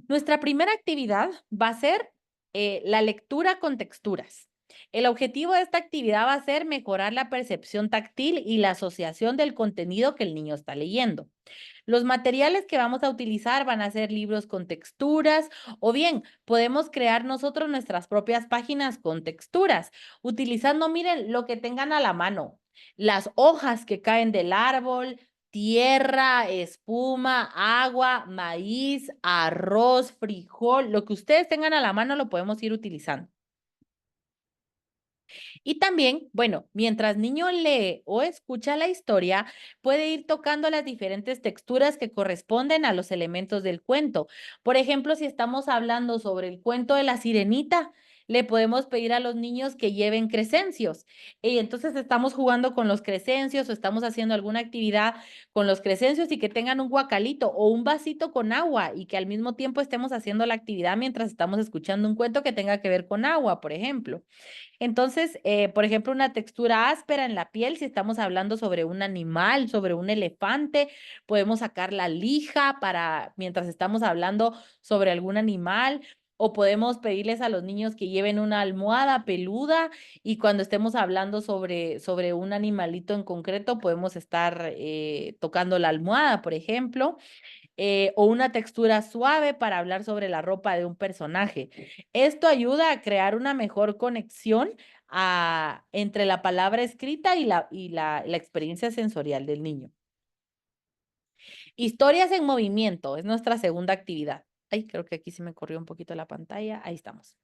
Nuestra primera actividad va a ser la lectura con texturas. El objetivo de esta actividad va a ser mejorar la percepción táctil y la asociación del contenido que el niño está leyendo. Los materiales que vamos a utilizar van a ser libros con texturas o bien podemos crear nosotros nuestras propias páginas con texturas, utilizando, miren, lo que tengan a la mano, las hojas que caen del árbol, tierra, espuma, agua, maíz, arroz, frijol, lo que ustedes tengan a la mano lo podemos ir utilizando. Y también, bueno, mientras niño lee o escucha la historia, puede ir tocando las diferentes texturas que corresponden a los elementos del cuento. Por ejemplo, si estamos hablando sobre el cuento de la sirenita, le podemos pedir a los niños que lleven crecencios. Y entonces estamos jugando con los crecencios o estamos haciendo alguna actividad con los crecencios y que tengan un guacalito o un vasito con agua y que al mismo tiempo estemos haciendo la actividad mientras estamos escuchando un cuento que tenga que ver con agua, por ejemplo. Entonces, por ejemplo, una textura áspera en la piel, si estamos hablando sobre un animal, sobre un elefante, podemos sacar la lija para mientras estamos hablando sobre algún animal. O podemos pedirles a los niños que lleven una almohada peluda y cuando estemos hablando sobre un animalito en concreto, podemos estar tocando la almohada, por ejemplo, o una textura suave para hablar sobre la ropa de un personaje. Esto ayuda a crear una mejor conexión entre la palabra escrita y la experiencia sensorial del niño. Historias en movimiento es nuestra segunda actividad. Ay, creo que aquí se me corrió un poquito la pantalla. Ahí estamos.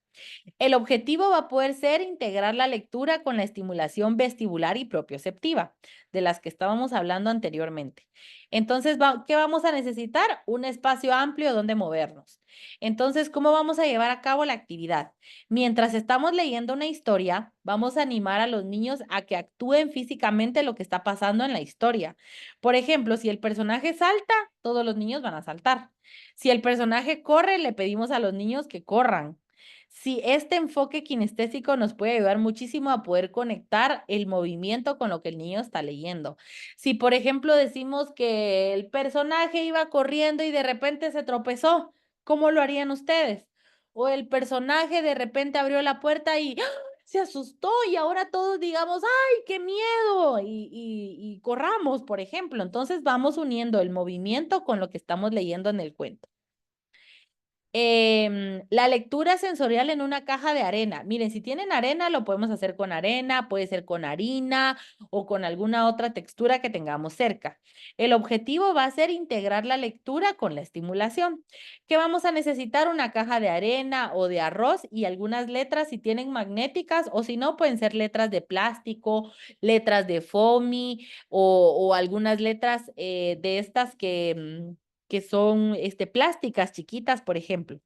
El objetivo va a poder ser integrar la lectura con la estimulación vestibular y propioceptiva, de las que estábamos hablando anteriormente. Entonces, ¿qué vamos a necesitar? Un espacio amplio donde movernos. Entonces, ¿cómo vamos a llevar a cabo la actividad? Mientras estamos leyendo una historia, vamos a animar a los niños a que actúen físicamente lo que está pasando en la historia. Por ejemplo, si el personaje salta, todos los niños van a saltar. Si el personaje corre, le pedimos a los niños que corran. Sí, este enfoque kinestésico nos puede ayudar muchísimo a poder conectar el movimiento con lo que el niño está leyendo. Si, por ejemplo, decimos que el personaje iba corriendo y de repente se tropezó, ¿cómo lo harían ustedes? O el personaje de repente abrió la puerta y ¡ah! se asustó y ahora todos digamos, ¡ay, qué miedo! Y corramos, por ejemplo. Entonces vamos uniendo el movimiento con lo que estamos leyendo en el cuento. La lectura sensorial en una caja de arena. Miren, si tienen arena, lo podemos hacer con arena, puede ser con harina o con alguna otra textura que tengamos cerca. El objetivo va a ser integrar la lectura con la estimulación. ¿Qué vamos a necesitar? Una caja de arena o de arroz y algunas letras si tienen magnéticas o si no, pueden ser letras de plástico, letras de foamy o algunas letras de estas que son plásticas chiquitas, por ejemplo.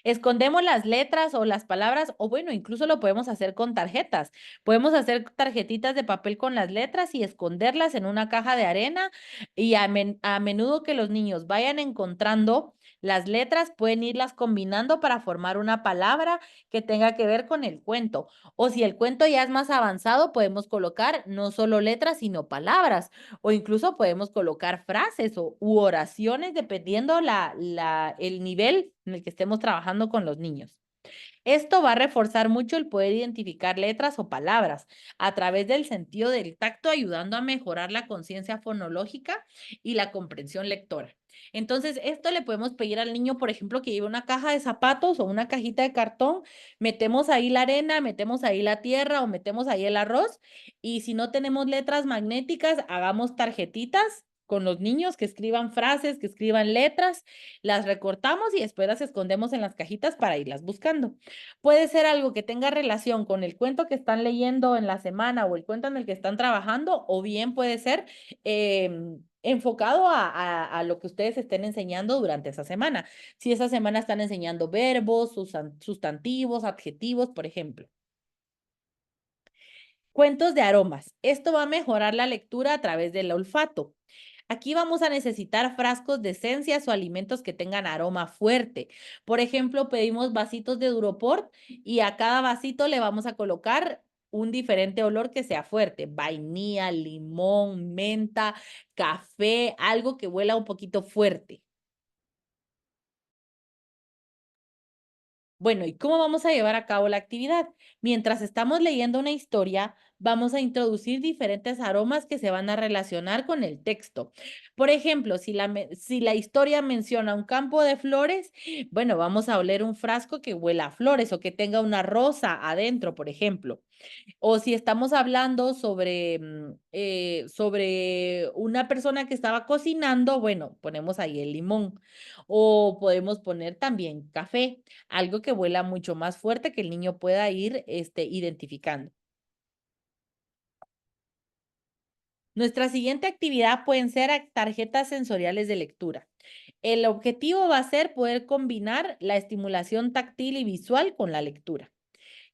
Escondemos las letras o las palabras, o bueno, incluso lo podemos hacer con tarjetas. Podemos hacer tarjetitas de papel con las letras y esconderlas en una caja de arena y a menudo que los niños vayan encontrando las letras, pueden irlas combinando para formar una palabra que tenga que ver con el cuento. O si el cuento ya es más avanzado, podemos colocar no solo letras, sino palabras. O incluso podemos colocar frases u oraciones dependiendo el nivel en el que estemos trabajando con los niños. Esto va a reforzar mucho el poder identificar letras o palabras a través del sentido del tacto, ayudando a mejorar la conciencia fonológica y la comprensión lectora. Entonces, esto le podemos pedir al niño, por ejemplo, que lleve una caja de zapatos o una cajita de cartón, metemos ahí la arena, metemos ahí la tierra o metemos ahí el arroz y si no tenemos letras magnéticas, hagamos tarjetitas con los niños que escriban frases, que escriban letras, las recortamos y después las escondemos en las cajitas para irlas buscando. Puede ser algo que tenga relación con el cuento que están leyendo en la semana o el cuento en el que están trabajando, o bien puede ser enfocado a lo que ustedes estén enseñando durante esa semana. Si esa semana están enseñando verbos, sustantivos, adjetivos, por ejemplo. Cuentos de aromas. Esto va a mejorar la lectura a través del olfato. Aquí vamos a necesitar frascos de esencias o alimentos que tengan aroma fuerte. Por ejemplo, pedimos vasitos de Duroport y a cada vasito le vamos a colocar un diferente olor que sea fuerte. Vainilla, limón, menta, café, algo que huela un poquito fuerte. Bueno, ¿y cómo vamos a llevar a cabo la actividad? Mientras estamos leyendo una historia, vamos a introducir diferentes aromas que se van a relacionar con el texto. Por ejemplo, si la historia menciona un campo de flores, bueno, vamos a oler un frasco que huela a flores o que tenga una rosa adentro, por ejemplo. O si estamos hablando sobre una persona que estaba cocinando, bueno, ponemos ahí el limón. O podemos poner también café, algo que huela mucho más fuerte que el niño pueda ir identificando. Nuestra siguiente actividad pueden ser tarjetas sensoriales de lectura. El objetivo va a ser poder combinar la estimulación táctil y visual con la lectura.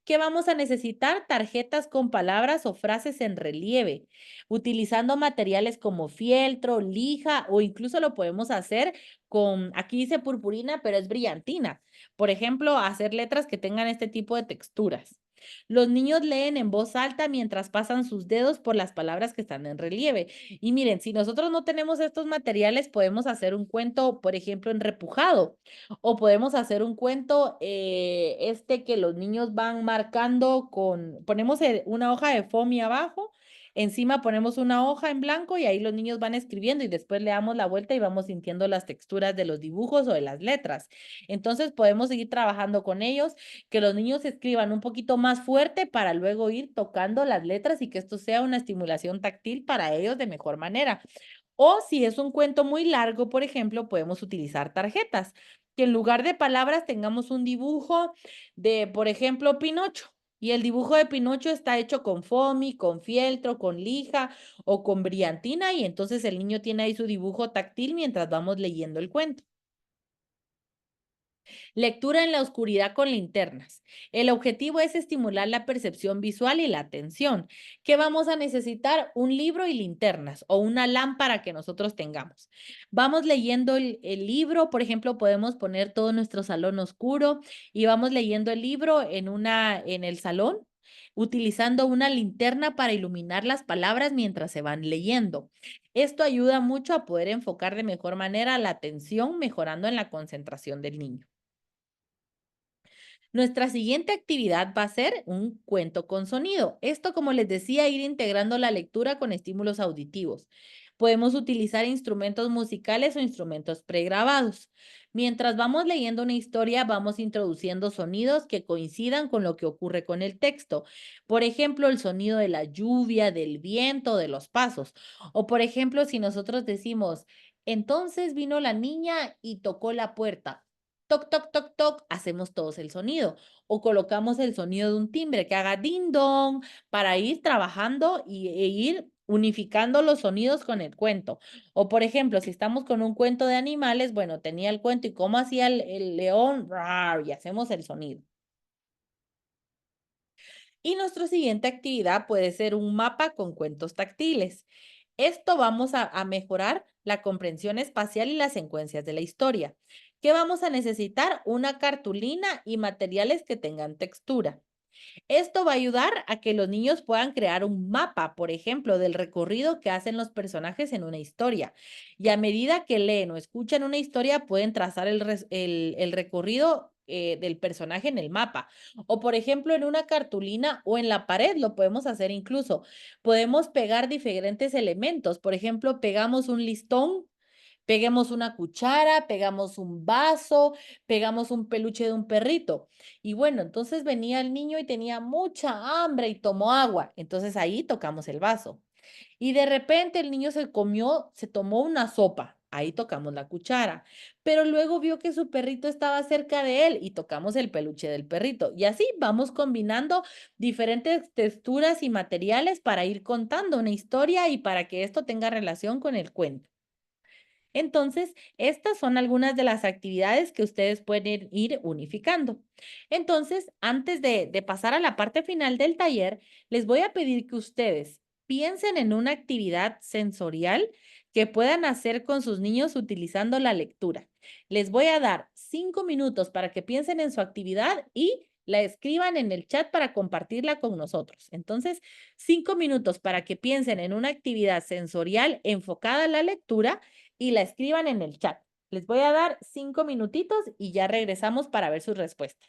¿Qué vamos a necesitar? Tarjetas con palabras o frases en relieve, utilizando materiales como fieltro, lija o incluso lo podemos hacer con, aquí dice purpurina, pero es brillantina. Por ejemplo, hacer letras que tengan este tipo de texturas. Los niños leen en voz alta mientras pasan sus dedos por las palabras que están en relieve. Y miren, si nosotros no tenemos estos materiales, podemos hacer un cuento, por ejemplo, en repujado. O podemos hacer un cuento, que los niños van marcando ponemos una hoja de foamy abajo, encima ponemos una hoja en blanco y ahí los niños van escribiendo y después le damos la vuelta y vamos sintiendo las texturas de los dibujos o de las letras. Entonces podemos seguir trabajando con ellos, que los niños escriban un poquito más fuerte para luego ir tocando las letras y que esto sea una estimulación táctil para ellos de mejor manera. O si es un cuento muy largo, por ejemplo, podemos utilizar tarjetas, que en lugar de palabras tengamos un dibujo de, por ejemplo, Pinocho. Y el dibujo de Pinocho está hecho con foamy, con fieltro, con lija o con brillantina y entonces el niño tiene ahí su dibujo táctil mientras vamos leyendo el cuento. Lectura en la oscuridad con linternas. El objetivo es estimular la percepción visual y la atención. ¿Qué vamos a necesitar? Un libro y linternas o una lámpara que nosotros tengamos. Vamos leyendo el libro, por ejemplo, podemos poner todo nuestro salón oscuro y vamos leyendo el libro en el salón utilizando una linterna para iluminar las palabras mientras se van leyendo. Esto ayuda mucho a poder enfocar de mejor manera la atención, mejorando en la concentración del niño. Nuestra siguiente actividad va a ser un cuento con sonido. Esto, como les decía, ir integrando la lectura con estímulos auditivos. Podemos utilizar instrumentos musicales o instrumentos pregrabados. Mientras vamos leyendo una historia, vamos introduciendo sonidos que coincidan con lo que ocurre con el texto. Por ejemplo, el sonido de la lluvia, del viento, de los pasos. O por ejemplo, si nosotros decimos, entonces vino la niña y tocó la puerta. Toc, toc, toc, toc, hacemos todos el sonido. O colocamos el sonido de un timbre que haga ding dong para ir trabajando e ir unificando los sonidos con el cuento. O por ejemplo, si estamos con un cuento de animales, bueno, tenía el cuento y cómo hacía el león, rar, y hacemos el sonido. Y nuestra siguiente actividad puede ser un mapa con cuentos táctiles. Esto vamos a mejorar la comprensión espacial y las secuencias de la historia. ¿Qué vamos a necesitar? Una cartulina y materiales que tengan textura. Esto va a ayudar a que los niños puedan crear un mapa, por ejemplo, del recorrido que hacen los personajes en una historia. Y a medida que leen o escuchan una historia, pueden trazar el recorrido del personaje en el mapa. O, por ejemplo, en una cartulina o en la pared, lo podemos hacer incluso. Podemos pegar diferentes elementos. Por ejemplo, pegamos un listón. Peguemos una cuchara, pegamos un vaso, pegamos un peluche de un perrito. Y bueno, entonces venía el niño y tenía mucha hambre y tomó agua. Entonces ahí tocamos el vaso. Y de repente el niño se tomó una sopa. Ahí tocamos la cuchara. Pero luego vio que su perrito estaba cerca de él y tocamos el peluche del perrito. Y así vamos combinando diferentes texturas y materiales para ir contando una historia y para que esto tenga relación con el cuento. Entonces, estas son algunas de las actividades que ustedes pueden ir unificando. Entonces, antes de pasar a la parte final del taller, les voy a pedir que ustedes piensen en una actividad sensorial que puedan hacer con sus niños utilizando la lectura. Les voy a dar 5 minutos para que piensen en su actividad y la escriban en el chat para compartirla con nosotros. Entonces, 5 minutos para que piensen en una actividad sensorial enfocada a la lectura y la escriban en el chat. Les voy a dar 5 minutitos y ya regresamos para ver sus respuestas.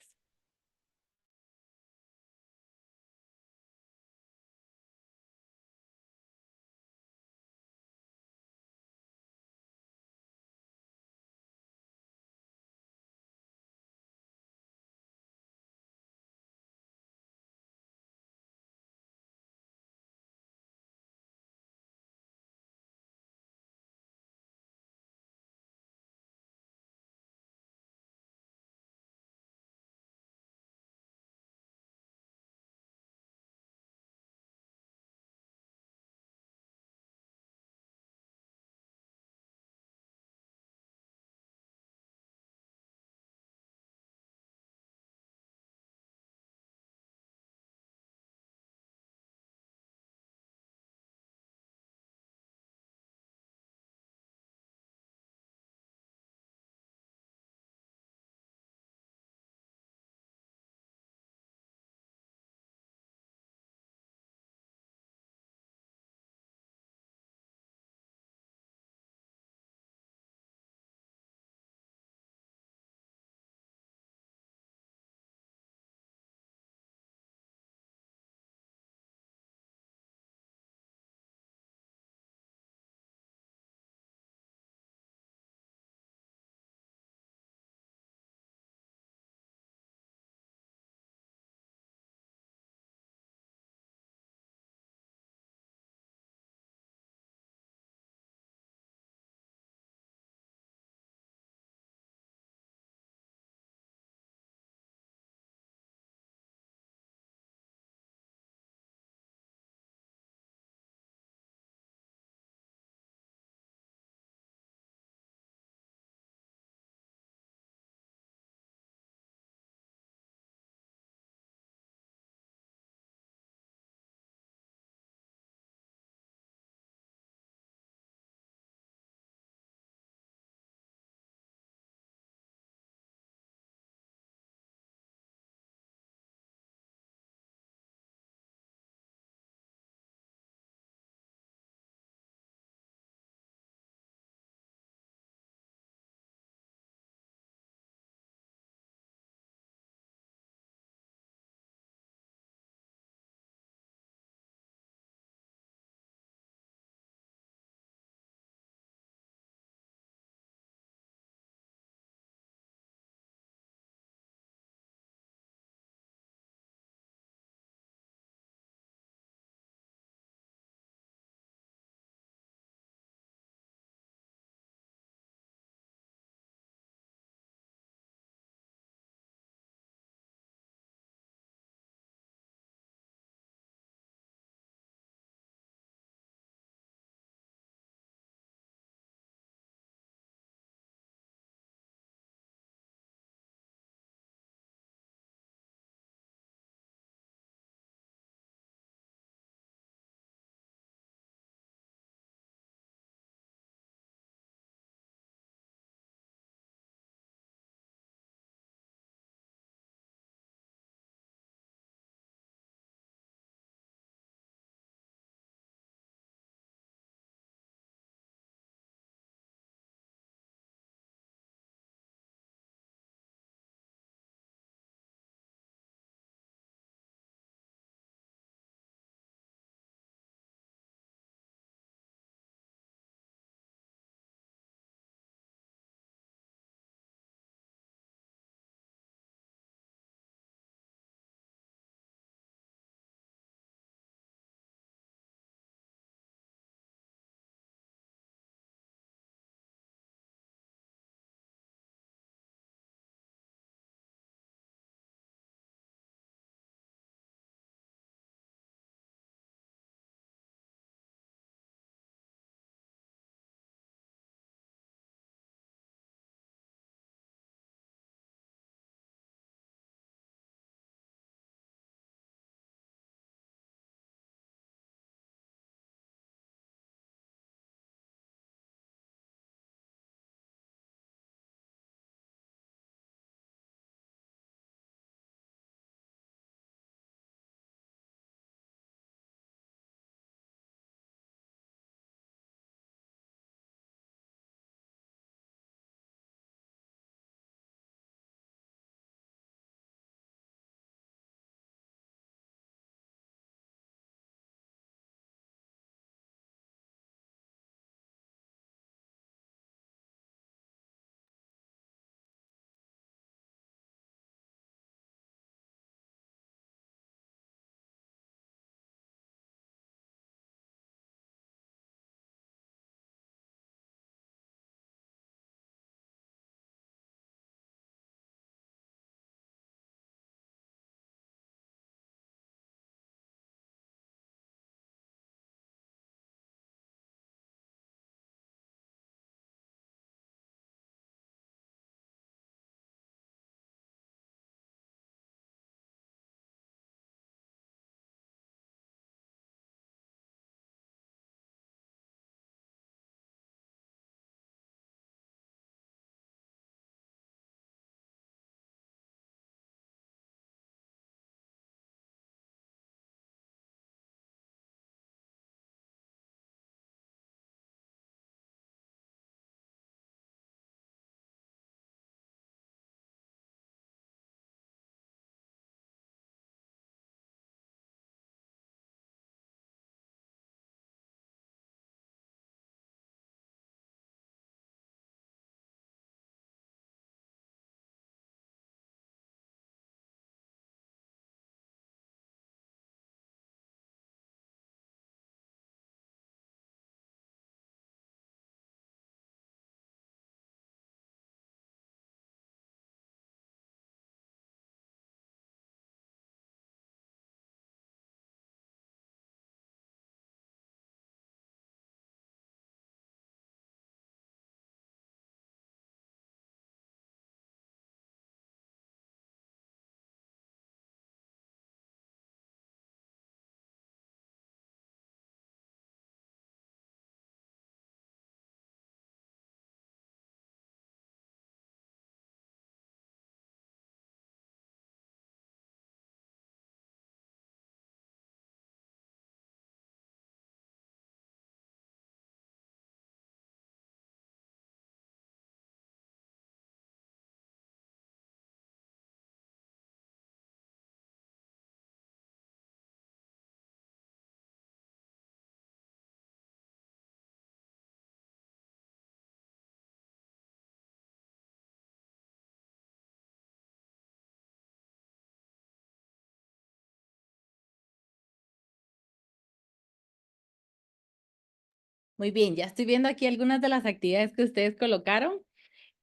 Muy bien, ya estoy viendo aquí algunas de las actividades que ustedes colocaron.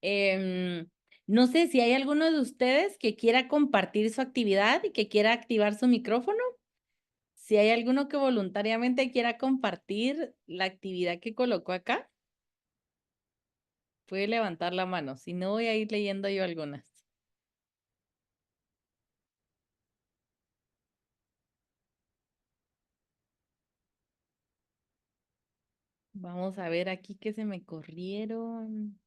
Em, no sé si hay alguno de ustedes que quiera compartir su actividad y que quiera activar su micrófono. Si hay alguno que voluntariamente quiera compartir la actividad que colocó acá, puede levantar la mano. Si no, voy a ir leyendo yo algunas. Vamos a ver aquí que se me corrieron.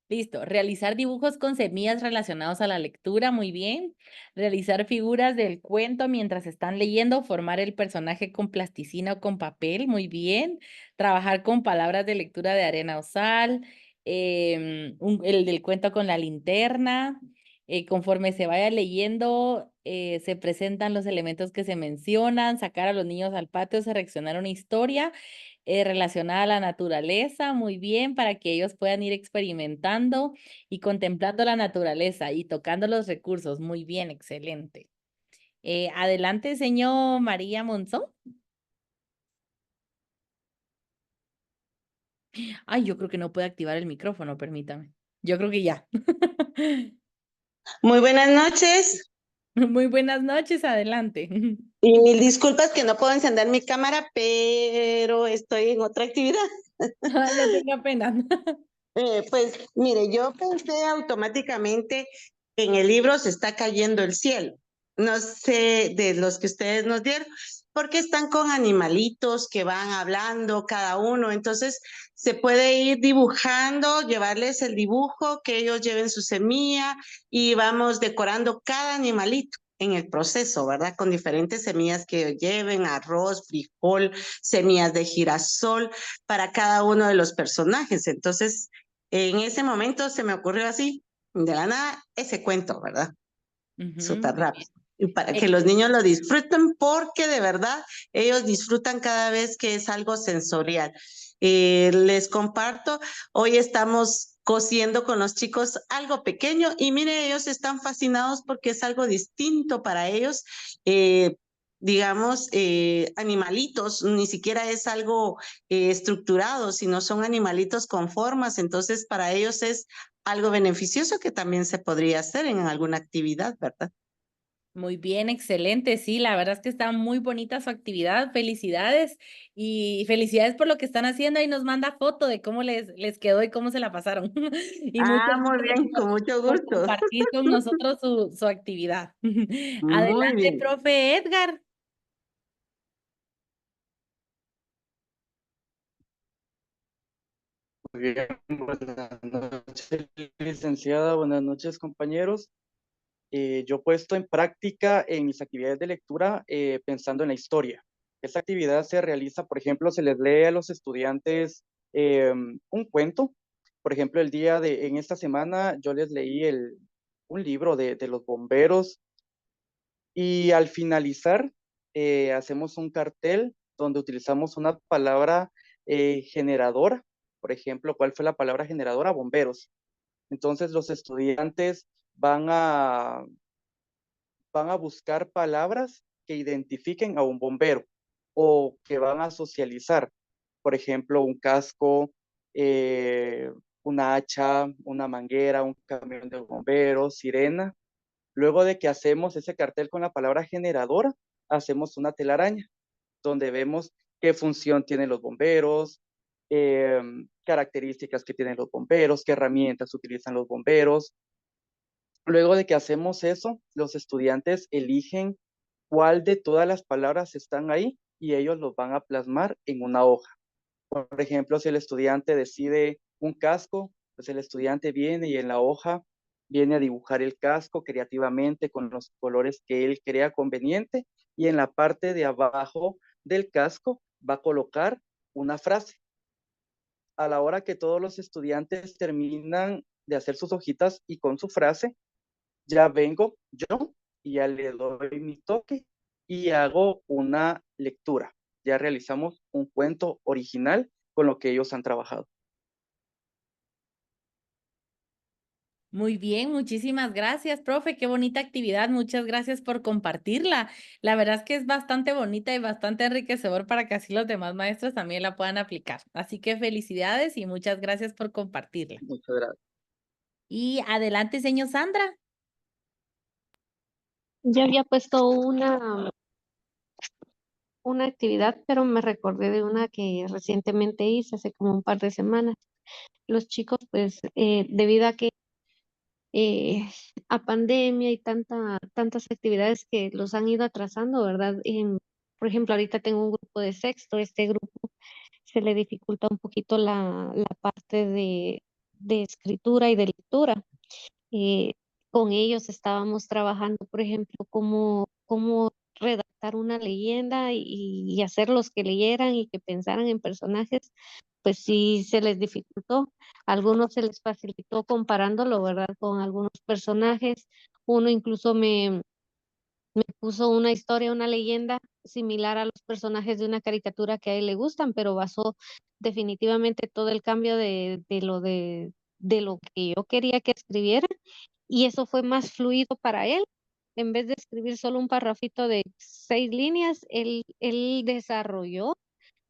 Listo, realizar dibujos con semillas relacionados a la lectura, muy bien. Realizar figuras del cuento mientras están leyendo, formar el personaje con plasticina o con papel, muy bien. Trabajar con palabras de lectura de arena o sal. El del cuento con la linterna. Conforme se vaya leyendo, se presentan los elementos que se mencionan, sacar a los niños al patio, seleccionar una historia relacionada a la naturaleza, muy bien, para que ellos puedan ir experimentando y contemplando la naturaleza y tocando los recursos. Muy bien, excelente. Adelante, señor María Monzón. Ay, yo creo que no puede activar el micrófono, permítame. Yo creo que ya. Muy buenas noches Muy buenas noches, adelante. y mil disculpas que no puedo encender mi cámara, pero estoy en otra actividad. No tenga pena. Pues mire, yo pensé automáticamente que en el libro se está cayendo el cielo. No sé de los que ustedes nos dieron, porque están con animalitos que van hablando cada uno. Entonces se puede ir dibujando, llevarles el dibujo, que ellos lleven su semilla y vamos decorando cada animalito en el proceso, ¿verdad? Con diferentes semillas que lleven, arroz, frijol, semillas de girasol para cada uno de los personajes. Entonces, en ese momento se me ocurrió así, de la nada, ese cuento, ¿verdad? Ujú, Súper muy rápido. bien. Y para que los Excelente. niños lo disfruten, porque de verdad ellos disfrutan cada vez que es algo sensorial. Les comparto, hoy estamos cosiendo con los chicos algo pequeño y mire, ellos están fascinados porque es algo distinto para ellos. Eh, digamos, animalitos, ni siquiera es algo estructurado, sino son animalitos con formas, entonces para ellos es algo beneficioso que también se podría hacer en alguna actividad, ¿verdad? Muy bien, excelente. Sí, la verdad es que está muy bonita su actividad. Felicidades y felicidades por lo que están haciendo. Y nos manda foto de cómo les quedó y cómo se la pasaron. Y muchas Ah, muy gracias bien, con mucho por gusto. compartir con nosotros su actividad. Muy Adelante, bien. profe Edgar. Muy bien, buenas noches, licenciada, buenas noches, compañeros. Yo he puesto en práctica en mis actividades de lectura pensando en la historia. Esta actividad se realiza, por ejemplo, se les lee a los estudiantes un cuento. Por ejemplo, en esta semana yo les leí un libro de los bomberos y al finalizar hacemos un cartel donde utilizamos una palabra generadora. Por ejemplo, ¿cuál fue la palabra generadora? Bomberos. Entonces los estudiantes van a buscar palabras que identifiquen a un bombero o que van a socializar. Por ejemplo, un casco, eh, una hacha, una manguera, un camión de bomberos, sirena. Luego de que hacemos ese cartel con la palabra generadora, hacemos una telaraña donde vemos qué función tienen los bomberos, características que tienen los bomberos, qué herramientas utilizan los bomberos. Luego de que hacemos eso, los estudiantes eligen cuál de todas las palabras están ahí y ellos los van a plasmar en una hoja. Por ejemplo, si el estudiante decide un casco, pues el estudiante viene y en la hoja viene a dibujar el casco creativamente con los colores que él crea conveniente y en la parte de abajo del casco va a colocar una frase. A la hora que todos los estudiantes terminan de hacer sus hojitas y con su frase, ya vengo yo y ya le doy mi toque y hago una lectura. Ya realizamos un cuento original con lo que ellos han trabajado. Muy bien, muchísimas gracias, profe. Qué bonita actividad. Muchas gracias por compartirla. La verdad es que es bastante bonita y bastante enriquecedor para que así los demás maestros también la puedan aplicar. Así que felicidades y muchas gracias por compartirla. Muchas gracias. Y adelante, señor Sandra. Ya había puesto una actividad, pero me recordé de una que recientemente hice hace como un par de semanas. Los chicos, pues, debido a que eh, a pandemia y tantas actividades que los han ido atrasando, ¿verdad? Por ejemplo, ahorita tengo un grupo de sexto, este grupo se le dificulta un poquito la parte de escritura y de lectura. eh, con ellos estábamos trabajando, por ejemplo, cómo redactar una leyenda y hacerlos que leyeran y que pensaran en personajes, pues sí se les dificultó. A algunos se les facilitó comparándolo, ¿verdad? Con algunos personajes. Uno incluso me puso una historia, una leyenda similar a los personajes de una caricatura que a él le gustan, pero basó definitivamente todo el cambio de lo que yo quería que escribiera, y eso fue más fluido para él. En vez de escribir solo un parrafito de 6 líneas, él desarrolló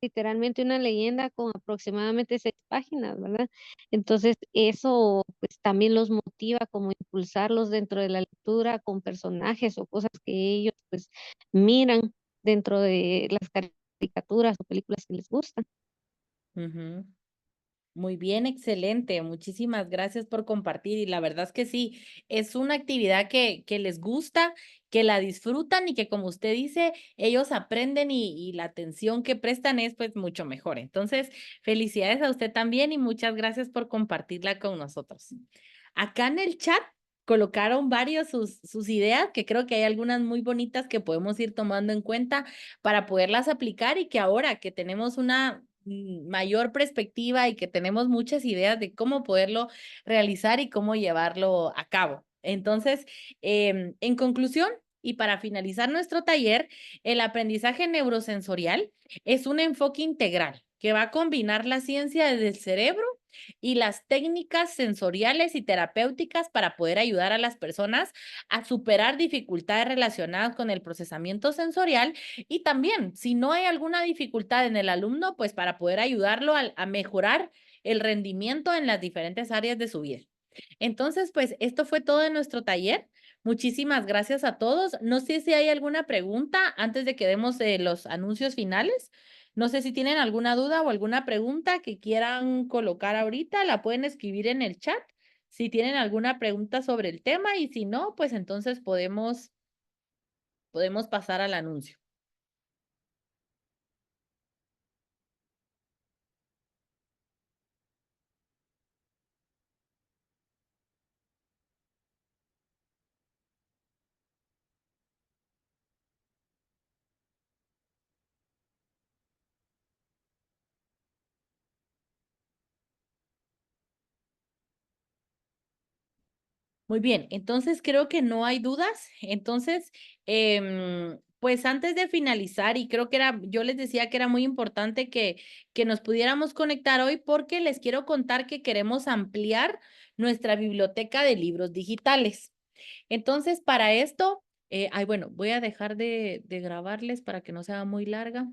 literalmente una leyenda con aproximadamente 6 páginas, ¿verdad? Entonces, eso pues también los motiva como impulsarlos dentro de la lectura con personajes o cosas que ellos pues miran dentro de las caricaturas o películas que les gustan. Ujú. Muy bien, excelente. Muchísimas gracias por compartir. Y la verdad es que sí, es una actividad que les gusta, que la disfrutan y que como usted dice, ellos aprenden y la atención que prestan es pues mucho mejor. Entonces, felicidades a usted también y muchas gracias por compartirla con nosotros. Acá en el chat colocaron varios sus ideas, que creo que hay algunas muy bonitas que podemos ir tomando en cuenta para poderlas aplicar y que ahora que tenemos una mayor perspectiva y que tenemos muchas ideas de cómo poderlo realizar y cómo llevarlo a cabo. Entonces, en conclusión, y para finalizar nuestro taller, el aprendizaje neurosensorial es un enfoque integral que va a combinar la ciencia del cerebro y las técnicas sensoriales y terapéuticas para poder ayudar a las personas a superar dificultades relacionadas con el procesamiento sensorial y también, si no hay alguna dificultad en el alumno, pues para poder ayudarlo a mejorar el rendimiento en las diferentes áreas de su vida. Entonces, pues esto fue todo en nuestro taller. Muchísimas gracias a todos. No sé si hay alguna pregunta antes de que demos los anuncios finales. No sé si tienen alguna duda o alguna pregunta que quieran colocar ahorita, la pueden escribir en el chat. Si tienen alguna pregunta sobre el tema y si no, pues entonces podemos pasar al anuncio. Muy bien, entonces creo que no hay dudas. Entonces, pues antes de finalizar, y creo que yo les decía que era muy importante que nos pudiéramos conectar hoy porque les quiero contar que queremos ampliar nuestra biblioteca de libros digitales. Entonces, para esto, bueno, voy a dejar de grabarles para que no sea muy larga.